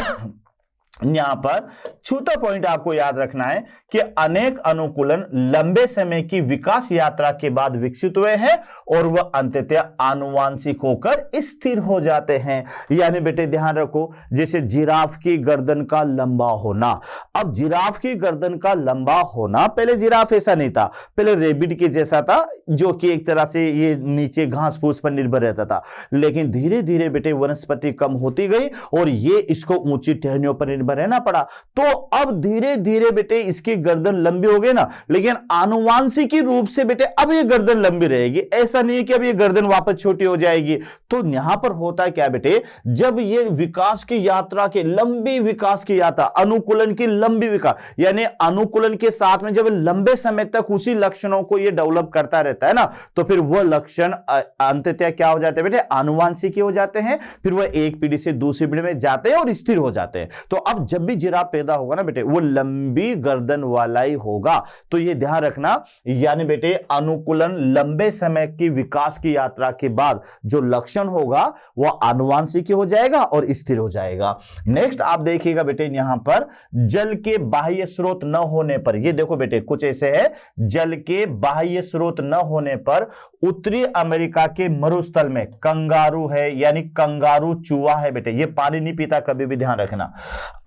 यहां पर छूता पॉइंट आपको याद रखना है कि अनेक अनुकूलन लंबे समय की विकास यात्रा के बाद विकसित हुए हैं और वह अंततः आनुवांशिक होकर स्थिर हो जाते हैं। यानी बेटे ध्यान रखो, जैसे जिराफ की गर्दन का लंबा होना। अब जिराफ की गर्दन का लंबा होना, पहले जिराफ ऐसा नहीं था, पहले रेबिट के जैसा था, जो कि एक तरह से ये नीचे घास फूस पर निर्भर रहता था। लेकिन धीरे धीरे बेटे वनस्पति कम होती गई और ये इसको ऊंची टहनियों पर निर्भर रहना पड़ा। तो अब धीरे धीरे बेटे इसकी गर्दन लंबी हो गई ना, लेकिन आनुवांशिकी रूप से बेटे अब ये गर्दन लंबी रहेगी। ऐसा नहीं है कि अब ये गर्दन वापस छोटी हो जाएगी। तो यहां पर होता क्या बेटे, जब ये विकास की यात्रा के लंबी विकास की यात्रा, अनुकूलन की लंबी विकास, यानी अनुकूलन के साथ में जब लंबे समय तक उसी लक्षणों को ये डेवलप करता रहता है ना, तो फिर वह लक्षण अंततः क्या हो जाते हैं बेटे? आनुवांशिकी हो जाते हैं। फिर वह एक पीढ़ी से दूसरी पीढ़ी में जाते हैं और स्थिर हो जाते हैं। तो अब जब भी जिराफ पैदा होगा ना बेटे, वो लंबी गर्दन वाला ही होगा। तो ये ध्यान रखना। यानी बेटे अनुकूलन लंबे समय की विकास की यात्रा के बाद जो लक्षण होगा वह आनुवांशिकी हो जाएगा और स्थिर हो जाएगा। नेक्स्ट आप देखिएगा बेटे, यहां पर जल के बाह्य स्रोत न होने पर, ये देखो बेटे कुछ ऐसे है, जल के बाह्य स्रोत न होने पर उत्तरी अमेरिका के मरुस्थल में कंगारू है, यानी कंगारू चूहा है बेटे, ये पानी नहीं पीता कभी भी, ध्यान रखना।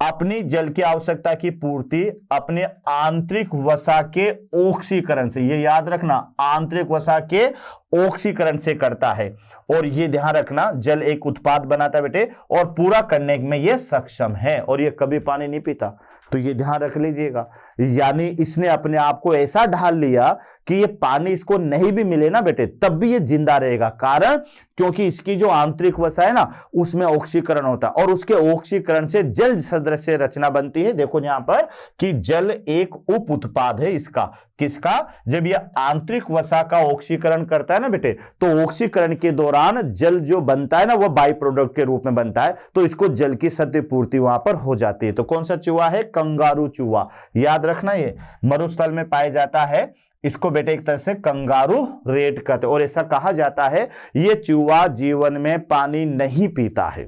अपनी जल की आवश्यकता की पूर्ति अपने आंतरिक वसा के ऑक्सीकरण से, ये याद रखना, आंतरिक वसा के ऑक्सीकरण से करता है। और ये ध्यान रखना, जल एक उत्पाद बनाता है बेटे और पूरा करने में ये सक्षम है, और ये कभी पानी नहीं पीता। तो ये ध्यान रख लीजिएगा। यानी इसने अपने आप को ऐसा ढाल लिया कि ये पानी इसको नहीं भी मिले ना बेटे, तब भी ये जिंदा रहेगा। कारण क्योंकि इसकी जो आंतरिक वसा है ना, उसमें ऑक्सीकरण होता है और उसके ऑक्सीकरण से जल सदृश रचना बनती है। देखो यहां पर कि जल एक उप उत्पाद है इसका, किसका? जब ये आंतरिक वसा का ऑक्सीकरण करता है ना बेटे, तो ऑक्सीकरण के दौरान जल जो बनता है ना, वह बाई प्रोडक्ट के रूप में बनता है, तो इसको जल की सत्य पूर्ति वहां पर हो जाती है। तो कौन सा चूहा है? कंगारू चूहा। याद रखना, ये मरुस्थल में पाया जाता है। इसको बेटे एक तरह से कंगारू रेट कहते हैं और ऐसा कहा जाता है ये चूहा जीवन में पानी नहीं पीता है।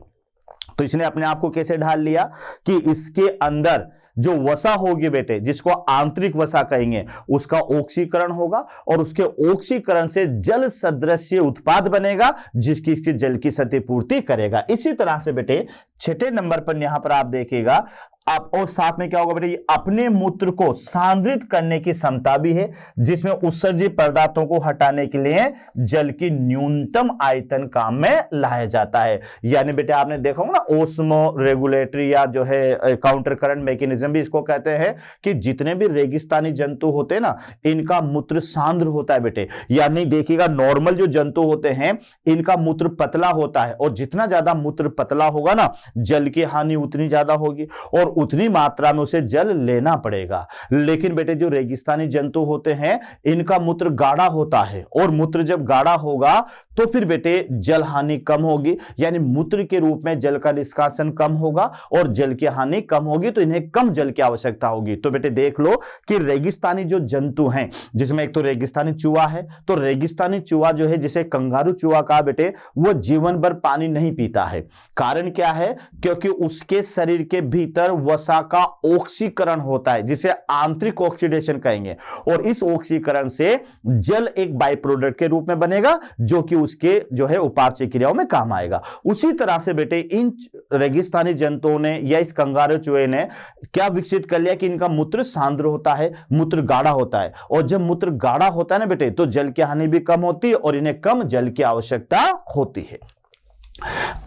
तो इसने अपने आप को कैसे ढाल लिया कि इसके अंदर जो वसा होगी बेटे, जिसको आंतरिक वसा कहेंगे, उसका ऑक्सीकरण होगा और उसके ऑक्सीकरण से जल सदृश उत्पाद बनेगा, जिसकी इसकी जल की सतह पूर्ति करेगा। इसी तरह से बेटे छठे नंबर पर यहां पर आप देखिएगा, आप, और साथ में क्या होगा बेटे, ये अपने मूत्र को सांद्रित करने की क्षमता भी है, जिसमें उत्सर्जित पदार्थों को हटाने के लिए जल की न्यूनतम आयतन काम में लाया जाता है। यानी बेटे आपने देखा होगा ना, ओस्मो रेगुलेटरी या जो है काउंटर करंट मैकेनिज्म भी इसको कहते हैं, कि जितने भी रेगिस्तानी जंतु होते हैं ना, इनका मूत्र सांद्र होता है बेटे। यानी देखिएगा, नॉर्मल जो जंतु होते हैं इनका मूत्र पतला होता है, और जितना ज्यादा मूत्र पतला होगा ना, जल की हानि उतनी ज्यादा होगी और उतनी मात्रा में उसे जल लेना पड़ेगा। लेकिन बेटे जो रेगिस्तानी जंतु होते हैं इनका मूत्र गाढ़ा होता है, और मूत्र जब गाढ़ा होगा तो फिर बेटे जल हानि कम होगी, यानी मूत्र के रूप में जल का निष्कासन कम होगा और जल की हानि कम होगी, तो इन्हें कम जल की आवश्यकता होगी। तो बेटे देख लो कि रेगिस्तानी जो जंतु हैं, जिसमें एक तो रेगिस्तानी चूहा है, तो रेगिस्तानी चूहा जो है, जिसे कंगारू चूहा कहा बेटे, वो जीवन भर पानी नहीं पीता है। कारण क्या है? क्योंकि उसके शरीर के भीतर वसा का ऑक्सीकरण होता है, जिसे आंतरिक ऑक्सीडेशन कहेंगे, और इस ऑक्सीकरण से जल एक बाई प्रोडक्ट के रूप में बनेगा, जो कि उसके जो है उपापचय क्रियाओं में काम आएगा। उसी तरह से बेटे इन रेगिस्तानी जंतुओं ने या इस कंगारू चूहे ने क्या विकसित कर लिया कि इनका मूत्र सांद्र होता है, मूत्र गाढ़ा होता है, और जब मूत्र गाढ़ा होता है ना बेटे, तो जल की हानि भी कम होती है और इन्हें कम जल की आवश्यकता होती है।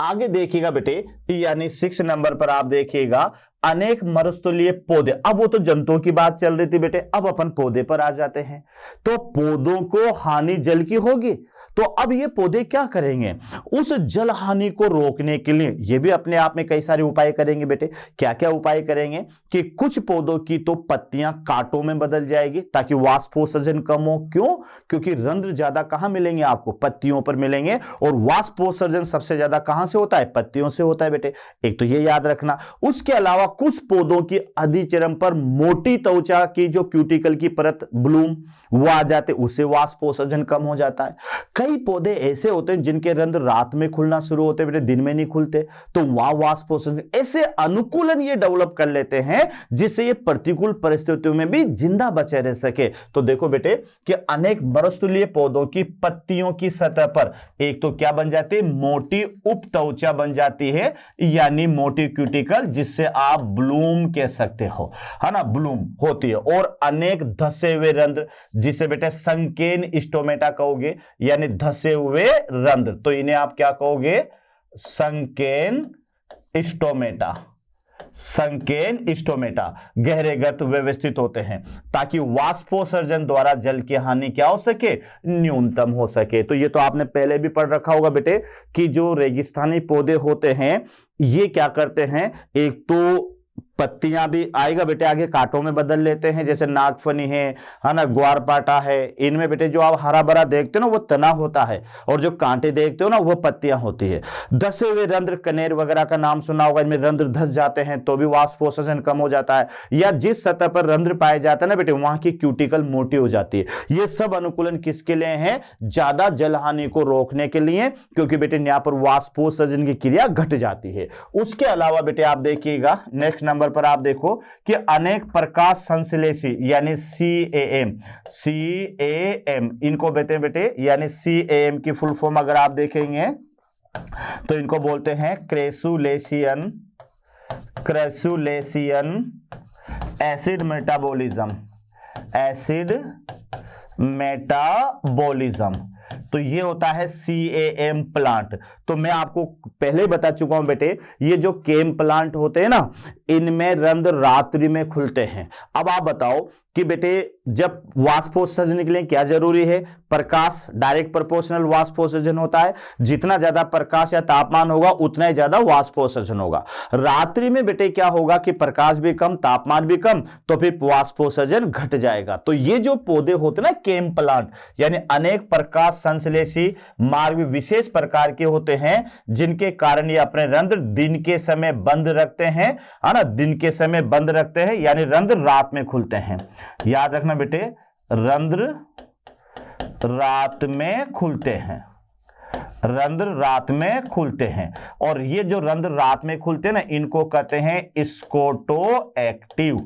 आगे देखिएगा बेटे, यानी 6 नंबर पर आप देखिएगा, अनेक मरुस्थलीय पौधे। अब वो तो जंतुओं की बात चल रही थी बेटे, अब अपन पौधे पर आ जाते हैं। तो पौधों को हानि जल की होगी, तो अब ये पौधे क्या करेंगे? उस जल हानि को रोकने के लिए ये भी अपने आप में कई सारे उपाय करेंगे बेटे। क्या क्या उपाय करेंगे? कि कुछ पौधों की तो पत्तियां कांटों में बदल जाएगी ताकि वाष्पोत्सर्जन कम हो। क्यों? क्योंकि रंध्र ज्यादा कहां मिलेंगे आपको? पत्तियों पर मिलेंगे, और वाष्पोत्सर्जन सबसे ज्यादा कहां से होता है? पत्तियों से होता है बेटे। एक तो ये याद रखना। उसके अलावा कुछ पौधों की अधिचरम पर मोटी त्वचा की जो क्यूटिकल की परत, ब्लूम, वो आ जाते, उससे वाष्पोत्सर्जन कम हो जाता है। कई पौधे ऐसे होते हैं जिनके रंध्र रात में खुलना शुरू होते हैं बेटे, दिन में नहीं खुलते, तो वहां वाष्पोत्सर्जन, ऐसे अनुकूलन ये डेवलप कर लेते हैं जिससे ये प्रतिकूल परिस्थितियों में भी जिंदा बचे रह सके। तो देखो बेटे कि अनेक मरुस्थलीय पौधों की पत्तियों की सतह पर एक तो क्या बन जाती है? मोटी उपत्वचा बन जाती है, यानी मोटी क्यूटिकल, जिससे आप ब्लूम कह सकते हो, है ना, ब्लूम होती है। और अनेक धसे हुए रंध्र, जिसे बेटे संकेन स्टोमेटा कहोगे, यानी धसे हुए रंध्र, तो इन्हें आप क्या कहोगे? Sunken stomata. संकेन स्टोमेटा गहरे गर्त व्यवस्थित होते हैं ताकि वाष्पोत्सर्जन द्वारा जल की हानि क्या हो सके? न्यूनतम हो सके। तो ये तो आपने पहले भी पढ़ रखा होगा बेटे कि जो रेगिस्तानी पौधे होते हैं ये क्या करते हैं? एक तो पत्तियां भी आएगा बेटे, आगे कांटों में बदल लेते हैं, जैसे नागफनी है ना, ग्वारपाटा है। इनमें बेटे जो आप हरा भरा देखते हो ना वो तना होता है, और जो कांटे देखते हो ना वो पत्तियां होती है। धसे हुए रंध्र, कनेर वगैरह का नाम सुना होगा, इनमें रंध्र धस जाते हैं तो भी वाष्पोत्सर्जन कम हो जाता है। या जिस सतह पर रंध्र पाए जाता है ना बेटे, वहां की क्यूटिकल मोटी हो जाती है। ये सब अनुकूलन किसके लिए है? ज्यादा जल हानि को रोकने के लिए, क्योंकि बेटे यहाँ पर वाष्पोत्सर्जन की क्रिया घट जाती है। उसके अलावा बेटे आप देखिएगा नेक्स्ट नंबर पर आप देखो कि अनेक प्रकाश संश्लेषी, यानी सीएएम, इनको बेटे यानी सीएएम की फुल फॉर्म अगर आप देखेंगे तो इनको बोलते हैं क्रेसुलेशियन एसिड मेटाबॉलिज्म। तो ये होता है सीएएम प्लांट। तो मैं आपको पहले बता चुका हूं बेटे, ये जो केम प्लांट होते हैं ना, इनमें रंध्र रात्रि में खुलते हैं। अब आप बताओ कि बेटे जब वाष्पोत्सर्जन के लिए क्या जरूरी है? प्रकाश, डायरेक्ट प्रोपोर्शनल वाष्पोत्सर्जन होता है। जितना ज्यादा प्रकाश या तापमान होगा उतना ही ज्यादा वाष्पोत्सर्जन होगा। रात्रि में बेटे क्या होगा कि प्रकाश भी कम, तापमान भी कम, तो फिर वाष्पोत्सर्जन घट जाएगा। तो ये जो पौधे होते हैं ना केम प्लांट, यानी अनेक प्रकाश संश्लेषी मार्ग विशेष प्रकार के होते हैं, जिनके कारण ये अपने रंध्र दिन के समय बंद रखते हैं, है ना, दिन के समय बंद रखते हैं, यानी रंध्र रात में खुलते हैं। याद रखना बेटे, रंध्र रात में खुलते हैं, रंध्र रात में खुलते हैं। और ये जो रंध्र रात में खुलते हैं ना, इनको कहते हैं स्कोटो एक्टिव,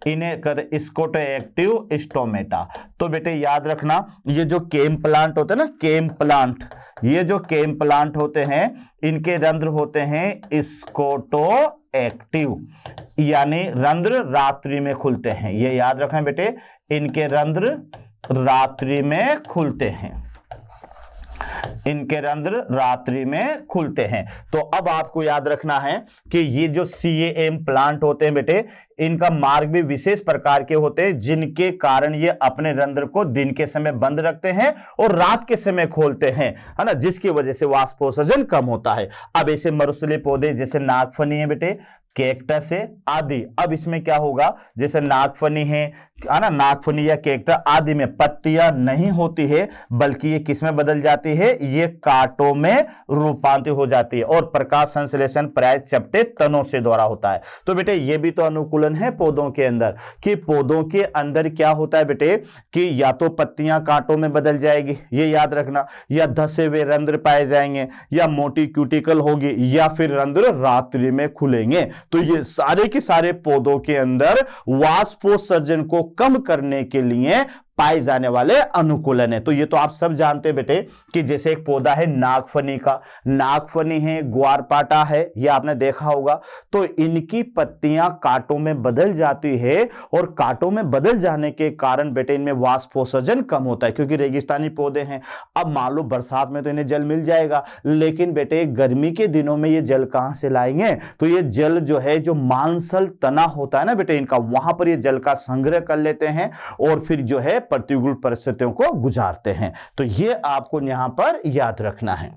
इन्हें कहते स्कोटो एक्टिव स्टोमेटा। तो बेटे याद रखना, ये जो केम प्लांट होते हैं ना, केम प्लांट, ये जो केम प्लांट होते हैं इनके रंध्र होते हैं स्कोटो एक्टिव, यानी रंध्र रात्रि में खुलते हैं। ये याद रखें बेटे, इनके रंध्र रात्रि में खुलते हैं, इनके रंध्र रात्रि में खुलते हैं। तो अब आपको याद रखना है कि ये जो CAM प्लांट होते हैं बेटे, इनका मार्ग भी विशेष प्रकार के होते हैं, जिनके कारण ये अपने रंध्र को दिन के समय बंद रखते हैं और रात के समय खोलते हैं, है ना, जिसकी वजह से वाष्पोत्सर्जन कम होता है। अब ऐसे मरुस्थलीय पौधे जैसे नागफनी है बेटे, कैक्टस है आदि, अब इसमें क्या होगा, जैसे नागफनी है ना, नागफनी या कैक्टस आदि में पत्तियां नहीं होती है, बल्कि ये किस में बदल जाती है, ये कांटों में रूपांतरित हो जाती है और प्रकाश संश्लेषण प्राय चपटे तनों से द्वारा होता है। तो बेटे ये भी तो अनुकूलन है पौधों के अंदर, कि पौधों के अंदर क्या होता है बेटे, कि या तो पत्तियां कांटों में बदल जाएगी, ये याद रखना, या धसे हुए रंध्र पाए जाएंगे, या मोटी क्यूटिकल होगी, या फिर रंध्र रात्रि में खुलेंगे। तो ये सारे के सारे पौधों के अंदर वाष्पोत्सर्जन को कम करने के लिए पाए जाने वाले अनुकूलन है। तो ये तो आप सब जानते हैं बेटे, कि जैसे एक पौधा है नागफनी का, नागफनी है, ग्वारपाठा है, ये आपने देखा होगा, तो इनकी पत्तियां कांटों में बदल जाती है और कांटों में बदल जाने के कारण बेटे इनमें वाष्पोत्सर्जन कम होता है, क्योंकि रेगिस्तानी पौधे हैं। अब मान लो बरसात में तो इन्हें जल मिल जाएगा, लेकिन बेटे गर्मी के दिनों में ये जल कहां से लाएंगे, तो ये जल जो है, जो मांसल तना होता है ना बेटे इनका, वहां पर ये जल का संग्रह कर लेते हैं और फिर जो है प्रतिकूल परिस्थितियों को गुजारते हैं। तो ये आपको यहां पर याद रखना है।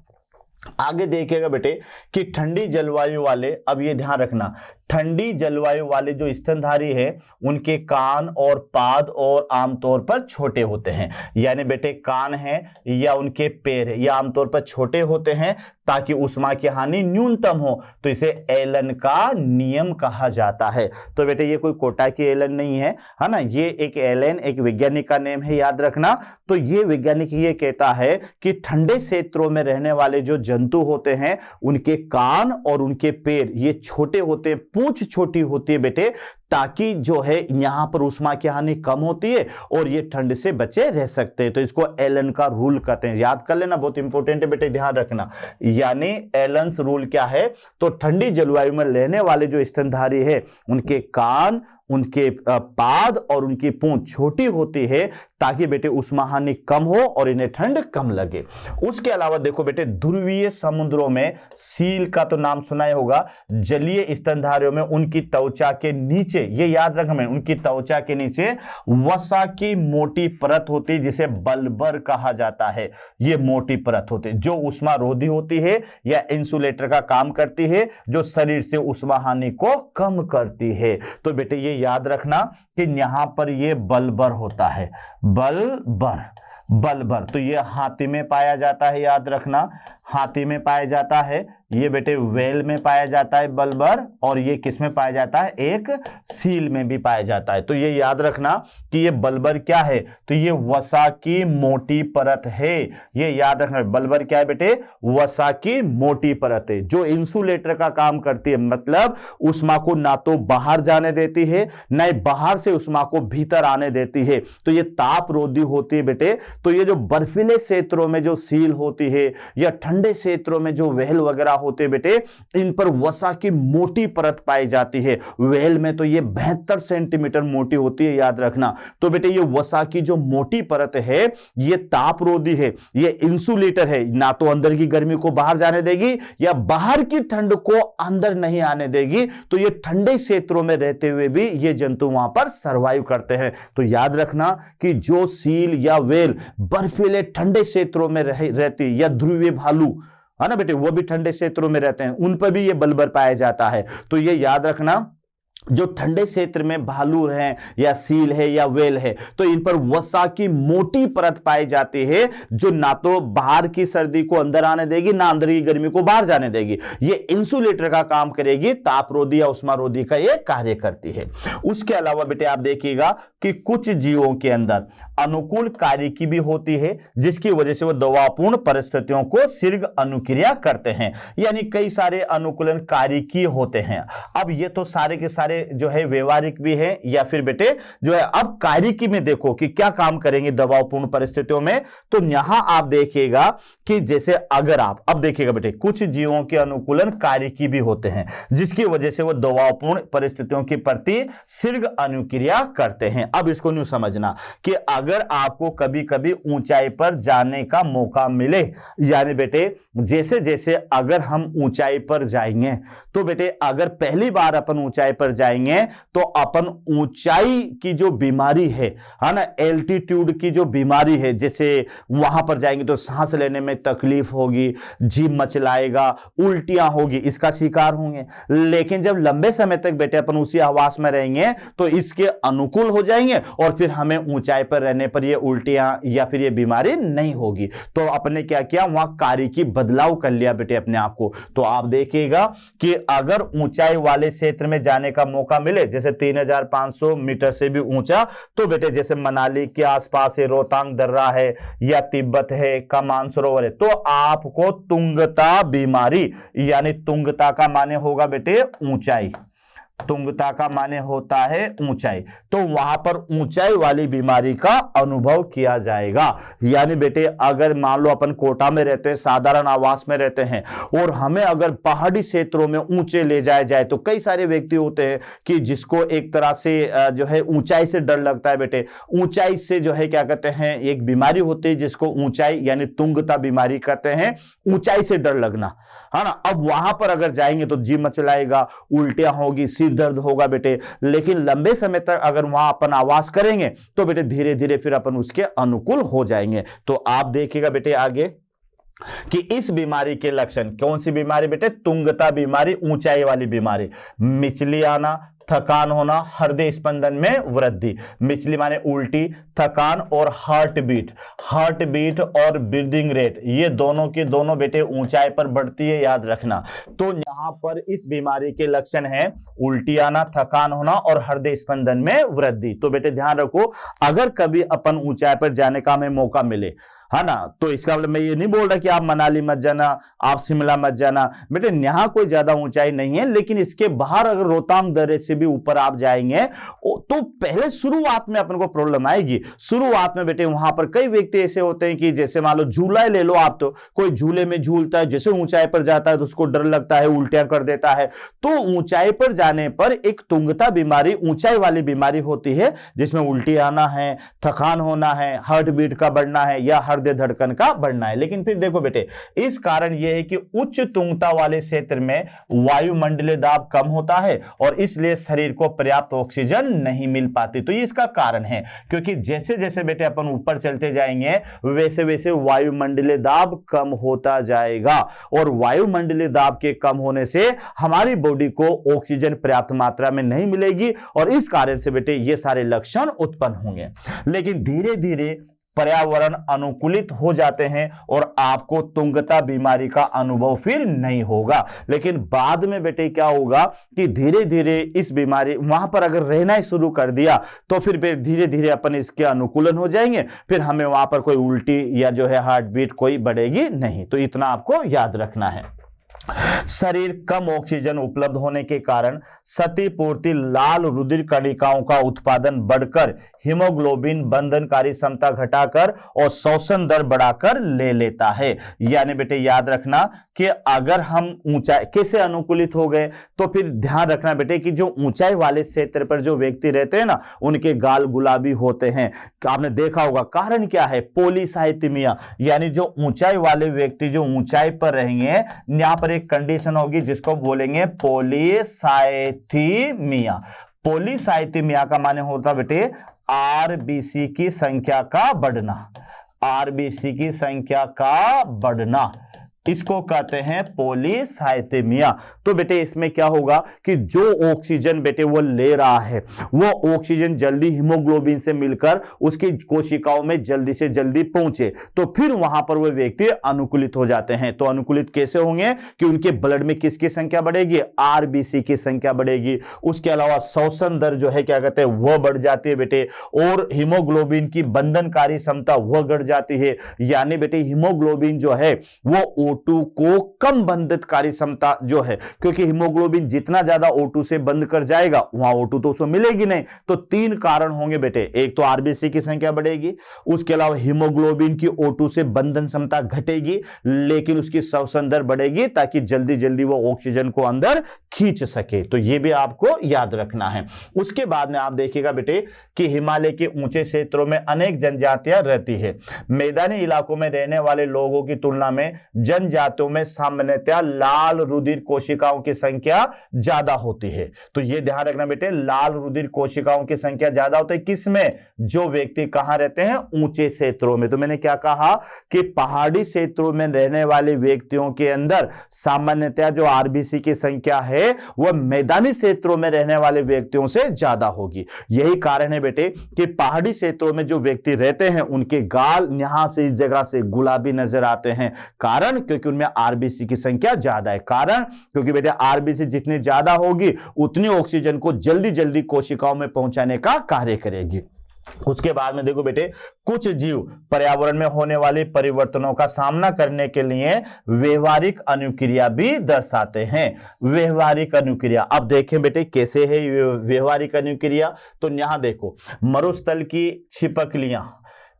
आगे देखिएगा बेटे कि ठंडी जलवायु वाले, अब ये ध्यान रखना, ठंडी जलवायु वाले जो स्तनधारी है उनके कान और पाद और आमतौर पर छोटे होते हैं, यानी बेटे कान है या उनके पैर है, ये आमतौर पर छोटे होते हैं ताकि उष्मा की हानि न्यूनतम हो। तो इसे एलन का नियम कहा जाता है। तो बेटे ये कोई कोटा की एलन नहीं है, है ना, ये एक एलन एक वैज्ञानिक का नेम है, याद रखना। तो ये वैज्ञानिक ये कहता है कि ठंडे क्षेत्रों में रहने वाले जो जंतु होते हैं उनके कान और उनके पैर ये छोटे होते हैं, पूंछ छोटी होती है बेटे, ताकि जो है यहां पर उष्मा की हानि कम होती है और ये ठंड से बचे रह सकते हैं। तो इसको एलन का रूल कहते हैं, याद कर लेना, बहुत इंपॉर्टेंट है बेटे, ध्यान रखना। यानी एलन्स रूल क्या है, तो ठंडी जलवायु में रहने वाले जो स्तनधारी है उनके कान, उनके पाद और उनकी पूंछ छोटी होती है ताकि बेटे उष्मा हानि कम हो और इन्हें ठंड कम लगे। उसके अलावा देखो बेटे, ध्रुवीय समुद्रों में सील का तो नाम सुना ही होगा, जलीय स्तनधारियों में उनकी त्वचा के नीचे, ये याद रखना, उनकी त्वचा के नीचे वसा की मोटी परत होती है जिसे बल्बर कहा जाता है। ये मोटी परत होती है जो उष्मा रोधी होती है या इंसुलेटर का काम करती है, जो शरीर से उष्मा हानि को कम करती है। तो बेटे ये याद रखना कि यहां पर ये बल्बर होता है, बल्बर, बल्बर। तो ये हाथी में पाया जाता है, याद रखना, हाथी में पाया जाता है, ये बेटे व्हेल में पाया जाता है बल्बर, और ये किस में पाया जाता है, एक सील में भी पाया जाता है। तो ये याद रखना कि ये बल्बर क्या है, तो ये वसा की मोटी परत है, ये याद रखना। बल्बर क्या है बेटे, वसा की मोटी परत है जो इंसुलेटर का काम करती है, मतलब उष्मा को ना तो बाहर जाने देती है ना ही बाहर से उष्मा को भीतर आने देती है। तो ये ताप रोधी होती है बेटे। तो ये जो बर्फीले क्षेत्रों में जो सील होती है या ठंडे क्षेत्रों में जो व्हेल वगैरह होते बेटे, इन पर वसा की मोटी परत पाई जाती है। व्हेल में तो ये 72 सेंटीमीटर मोटी होती है, याद रखना। तो बेटे ये वसा की जो मोटी परत है ये तापरोधी है, ये इंसुलेटर है, ना तो अंदर की गर्मी को बाहर जाने देगी या बाहर की ठंड को अंदर नहीं आने देगी। तो ये ठंडे क्षेत्रों में रहते हुए भी ये जंतु वहां पर सर्वाइव करते हैं। तो याद रखना कि जो सील या व्हेल बर्फीले ठंडे क्षेत्रों में रहती, या ध्रुवीय भालू है ना बेटे, वो भी ठंडे क्षेत्रों में रहते हैं, उन पर भी ये बल्बर पाया जाता है। तो ये याद रखना, जो ठंडे क्षेत्र में भालू है या सील है या व्हेल है, तो इन पर वसा की मोटी परत पाई जाती है जो ना तो बाहर की सर्दी को अंदर आने देगी ना अंदर की गर्मी को बाहर जाने देगी। ये इंसुलेटर का काम करेगी, तापरोधी या उष्मारोधी का ये कार्य करती है। उसके अलावा बेटे आप देखिएगा कि कुछ जीवों के अंदर अनुकूल कार्यकी भी होती है जिसकी वजह से वो दबावपूर्ण परिस्थितियों को शीघ्र अनुक्रिया करते हैं, यानी कई सारे अनुकूलन कार्यकी होते हैं। अब ये तो सारे के सारे हमारे जो है व्यवहारिक भी है या फिर बेटे जो है अब कार्यकी में देखो कि क्या काम करेंगे दबावपूर्ण परिस्थितियों में। तो यहां आप देखिएगा कि जैसे अगर आप अब देखिएगा बेटे कुछ जीवों के अनुकूलन कार्यकी भी होते हैं जिसकी वजह से वो दबावपूर्ण परिस्थितियों के प्रति शीघ्र अनुक्रिया करते हैं। अब इसको न्यू समझना कि अगर आपको कभी कभी ऊंचाई पर जाने का मौका मिले, यानी बेटे जैसे जैसे अगर हम ऊंचाई पर जाएंगे तो बेटे अगर पहली बार अपन ऊंचाई पर जाएंगे तो अपन ऊंचाई की जो बीमारी है ना, एल्टीट्यूड की जो बीमारी है, जैसे वहां पर जाएंगे तो सांस लेने में तकलीफ होगी, जी मचलाएगा, उल्टियां होगी, इसका शिकार होंगे। लेकिन जब लंबे समय तक बेटे अपन उसी आवास में रहेंगे तो इसके अनुकूल हो जाएंगे और फिर हमें ऊंचाई पर रहने पर ये उल्टियां या फिर ये बीमारी नहीं होगी। तो अपने क्या किया, वहां कार्य की बदलाव कर लिया बेटे अपने आप को। तो आप देखिएगा कि अगर ऊंचाई वाले क्षेत्र में जाने का मौका मिले, जैसे 3500 मीटर से भी ऊंचा, तो बेटे जैसे मनाली के आसपास है, रोहतांग दर्रा है या तिब्बत है, का मानसरोवर है, तो आपको तुंगता बीमारी, यानी तुंगता का माने होगा बेटे ऊंचाई, तुंगता का माने होता है ऊंचाई, तो वहां पर ऊंचाई वाली बीमारी का अनुभव किया जाएगा। यानी बेटे अगर मान लो अपन कोटा में रहते हैं, साधारण आवास में रहते हैं और हमें अगर पहाड़ी क्षेत्रों में ऊंचे ले जाया जाए तो कई सारे व्यक्ति होते हैं कि जिसको एक तरह से जो है ऊंचाई से डर लगता है बेटे। ऊंचाई से जो है क्या कहते हैं, एक बीमारी होती है जिसको ऊंचाई यानी तुंगता बीमारी कहते हैं, ऊंचाई से डर लगना, है ना। अब वहां पर अगर जाएंगे तो जी मचलाएगा, उल्टियां होगी, सिर दर्द होगा बेटे। लेकिन लंबे समय तक अगर वहां अपन आवास करेंगे तो बेटे धीरे धीरे फिर अपन उसके अनुकूल हो जाएंगे। तो आप देखिएगा बेटे आगे कि इस बीमारी के लक्षण, कौन सी बीमारी बेटे, तुंगता बीमारी, ऊंचाई वाली बीमारी, मिचली आना, थकान होना, हृदय स्पंदन में वृद्धि, मिचली माने उल्टी, थकान और हार्ट बीट और ब्रीदिंग रेट, ये दोनों के दोनों बेटे ऊंचाई पर बढ़ती है, याद रखना। तो यहां पर इस बीमारी के लक्षण हैं उल्टी आना, थकान होना और हृदय स्पंदन में वृद्धि। तो बेटे ध्यान रखो, अगर कभी अपन ऊंचाई पर जाने का हमें मौका मिले, है ना, तो इसका मतलब मैं ये नहीं बोल रहा कि आप मनाली मत जाना, आप शिमला मत जाना बेटे, यहां कोई ज्यादा ऊंचाई नहीं है। लेकिन इसके बाहर अगर रोहतांग दर्रे से भी ऊपर आप जाएंगे तो पहले शुरुआत में अपन को प्रॉब्लम आएगी। शुरुआत में बेटे वहां पर कई व्यक्ति ऐसे होते हैं कि जैसे मान लो झूला ले लो आप, तो कोई झूले में झूलता है, जैसे ऊंचाई पर जाता है तो उसको डर लगता है, उल्टियां कर देता है। तो ऊंचाई पर जाने पर एक तुंगता बीमारी, ऊंचाई वाली बीमारी होती है जिसमें उल्टी आना है, थकान होना है, हार्ट बीट का बढ़ना है या हृदय धड़कन का बढ़ना है। लेकिन फिर देखो बेटे, इस कारण यह है कि उच्च तुंगता वाले क्षेत्र में वायुमंडलीय दाब कम होता है और इसलिए शरीर को पर्याप्त ऑक्सीजन नहीं मिल पाती। तो ये इसका कारण है, क्योंकि जैसे जैसे बेटे अपन ऊपर चलते जाएंगे वैसे वैसे वायुमंडलीय दाब कम होता जाएगा और वायुमंडलीय दाब के कम होने से हमारी बॉडी को ऑक्सीजन पर्याप्त मात्रा में नहीं मिलेगी और इस कारण से बेटे ये सारे लक्षण उत्पन्न होंगे। लेकिन धीरे धीरे पर्यावरण अनुकूलित हो जाते हैं और आपको तुंगता बीमारी का अनुभव फिर नहीं होगा। लेकिन बाद में बेटे क्या होगा कि धीरे धीरे इस बीमारी, वहां पर अगर रहना ही शुरू कर दिया तो फिर धीरे धीरे अपन इसके अनुकूलन हो जाएंगे, फिर हमें वहां पर कोई उल्टी या जो है हार्ट बीट कोई बढ़ेगी नहीं। तो इतना आपको याद रखना है। शरीर कम ऑक्सीजन उपलब्ध होने के कारण क्षतिपूर्ति लाल रुधिर कणिकाओं का उत्पादन बढ़कर हीमोग्लोबिन बंधनकारी क्षमता घटाकर और श्वसन दर बढ़ाकर ले लेता है। यानी बेटे याद रखना कि अगर हम ऊंचाई कैसे अनुकूलित हो गए, तो फिर ध्यान रखना बेटे कि जो ऊंचाई वाले क्षेत्र पर जो व्यक्ति रहते हैं ना, उनके गाल गुलाबी होते हैं। आपने देखा होगा, कारण क्या है, पॉलीसाइथेमिया, यानी जो ऊंचाई वाले व्यक्ति जो ऊंचाई पर रहेंगे, यहां पर एक कंडीशन होगी जिसको बोलेंगे पॉलीसाइथेमिया। पॉलीसाइथेमिया का माने होता बेटे आरबीसी की संख्या का बढ़ना, आरबीसी की संख्या का बढ़ना, इसको कहते हैं पॉलीसाइथेमिया। तो बेटे इसमें क्या होगा कि जो ऑक्सीजन बेटे वो ले रहा है, वो ऑक्सीजन जल्दी हीमोग्लोबिन से मिलकर उसकी कोशिकाओं में जल्दी से जल्दी पहुंचे, तो फिर वहां पर वो व्यक्ति अनुकूलित हो जाते हैं। तो अनुकूलित कैसे होंगे कि उनके ब्लड में किसकी संख्या बढ़ेगी, आरबीसी की संख्या बढ़ेगी। उसके अलावा श्वसन दर जो है क्या कहते हैं वह बढ़ जाती है बेटे, और हीमोग्लोबिन की बंधनकारी क्षमता वह बढ़ जाती है। यानी बेटे हीमोग्लोबिन जो है वो O2 को कम बंधितकारी क्षमता जो है, क्योंकि हीमोग्लोबिन जितना ज्यादा O2 से बंद कर जाएगा वहां O2 तो उसको मिलेगी नहीं। तो 3 कारण होंगे बेटे, एक तो आरबीसी की संख्या बढ़ेगी, उसके अलावा हीमोग्लोबिन की O2 से बंधन क्षमता घटेगी, लेकिन उसकी श्वसन दर बढ़ेगी ताकि जल्दी जल्दी वो ऑक्सीजन को अंदर खींच सके। तो ये भी आपको याद रखना है। उसके बाद में आप देखिएगा बेटे कि हिमालय के ऊंचे क्षेत्रों में अनेक जनजातियां रहती है। मैदानी इलाकों में रहने वाले लोगों की तुलना में जनजातियों में सामान्यतः लाल रुधिर कोशिकाओं की संख्या ज्यादा होती है। तो ये ध्यान रखना बेटे, लाल रुधिर कोशिकाओं की संख्या ज्यादा होती है किसमें? जो व्यक्ति कहां रहते हैं? ऊंचे क्षेत्रों में। तो मैंने क्या कहा कि पहाड़ी क्षेत्रों में रहने वाले व्यक्तियों के अंदर सामान्यतः जो आरबीसी की संख्या है वह मैदानी क्षेत्रों में रहने वाले व्यक्तियों से ज्यादा होगी। यही कारण है बेटे कि पहाड़ी क्षेत्रों में जो व्यक्ति रहते हैं उनके गाल यहां से इस जगह से गुलाबी नजर आते हैं। कारण? क्योंकि उनमें आरबीसी की संख्या ज्यादा है। कारण? क्योंकि बेटे आरबीसी जितनी ज्यादा होगी उतनी ऑक्सीजन को जल्दी जल्दी कोशिकाओं में पहुंचाने का कार्य करेगी। उसके बाद में देखो बेटे, कुछ जीव पर्यावरण में होने वाले परिवर्तनों का सामना करने के लिए व्यवहारिक अनुक्रिया भी दर्शाते हैं। व्यवहारिक अनुक्रिया, अब देखें बेटे कैसे है व्यवहारिक अनुक्रिया। तो यहां देखो, मरुस्थल की छिपकलियां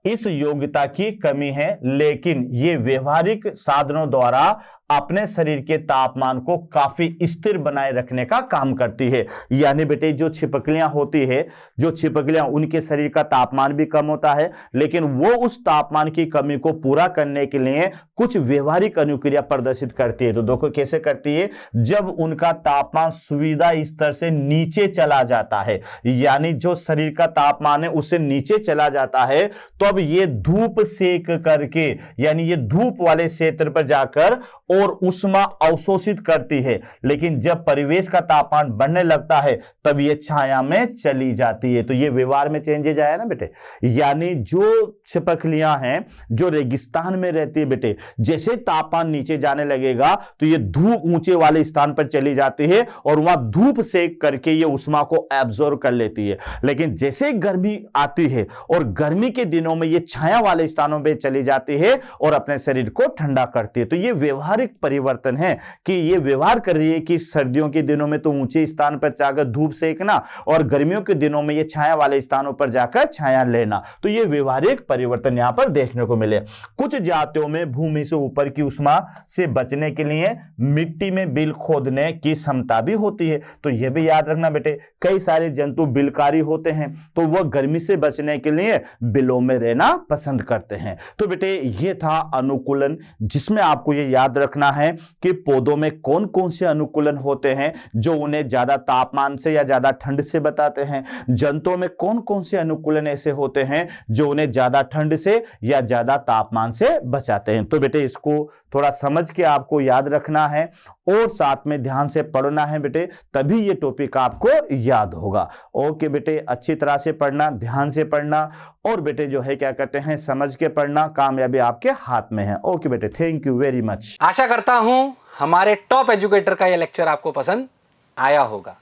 इस योग्यता की कमी है, लेकिन ये व्यवहारिक साधनों द्वारा अपने शरीर के तापमान को काफी स्थिर बनाए रखने का काम करती है। यानी बेटे जो छिपकलियां होती है, जो छिपकलियां, उनके शरीर का तापमान भी कम होता है, लेकिन वो उस तापमान की कमी को पूरा करने के लिए कुछ व्यवहारिक अनुक्रिया प्रदर्शित करती है। तो देखो कैसे करती है, जब उनका तापमान सुविधा स्तर से नीचे चला जाता है, यानी जो शरीर का तापमान है उससे नीचे चला जाता है, तो अब ये धूप सेक करके, यानी ये धूप वाले क्षेत्र पर जाकर और ऊष्मा अवशोषित करती है। लेकिन जब परिवेश का तापमान बढ़ने लगता है तब ये छाया में चली जाती है। तो ये व्यवहार में चेंजेज आया ना बेटे। यानी जो छिपकलियां हैं जो रेगिस्तान में रहती है बेटे, जैसे तापमान नीचे जाने लगेगा तो ये धूप ऊंचे वाले स्थान पर चली जाती है और वहां धूप सेक करके ये ऊष्मा को एब्जॉर्ब कर लेती है। लेकिन जैसे गर्मी आती है और गर्मी के दिनों में ये छाया वाले स्थानों पर चली जाती है और अपने शरीर को ठंडा करती है। तो ये व्यवहारिक परिवर्तन है कि ये व्यवहार कर रही है कि सर्दियों के दिनों में तो ऊंचे स्थान पर जाकर धूप सेकना और गर्मियों के दिनों में ये छाया वाले स्थानों पर जाकर छाया लेना। तो ये व्यवहारिक परिवर्तन यहां पर देखने को मिले। कुछ जातियों में भूमि से ऊपर की उष्मा से बचने के लिए मिट्टी में बिल खोदने की क्षमता भी होती है। तो यह भी याद रखना बेटे, कई सारे जंतु बिलकारी होते हैं तो वह गर्मी से बचने के लिए बिलों में रहना पसंद करते हैं। तो बेटे ये था अनुकूलन, जिसमें आपको ये याद रखना है कि पौधों में कौन कौन से अनुकूलन होते हैं जो उन्हें ज्यादा तापमान से या ज्यादा ठंड से बताते हैं। जंतुओं में कौन कौन से अनुकूलन ऐसे होते हैं जो उन्हें ज्यादा ठंड से या ज्यादा तापमान से बचाते हैं। तो बेटे इसको थोड़ा समझ के आपको याद रखना है और साथ में ध्यान से पढ़ना है बेटे, तभी ये टॉपिक आपको याद होगा। ओके बेटे, अच्छी तरह से पढ़ना, ध्यान से पढ़ना और बेटे जो है क्या कहते हैं समझ के पढ़ना, कामयाबी आपके हाथ में है। ओके बेटे, थैंक यू वेरी मच। आशा करता हूं हमारे टॉप एजुकेटर का यह लेक्चर आपको पसंद आया होगा।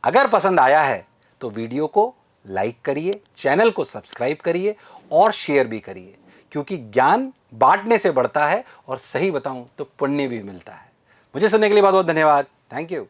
अगर पसंद आया है तो वीडियो को लाइक करिए, चैनल को सब्सक्राइब करिए और शेयर भी करिए, क्योंकि ज्ञान बांटने से बढ़ता है और सही बताऊं तो पुण्य भी मिलता है। मुझे सुनने के लिए बहुत बहुत धन्यवाद। Thank you.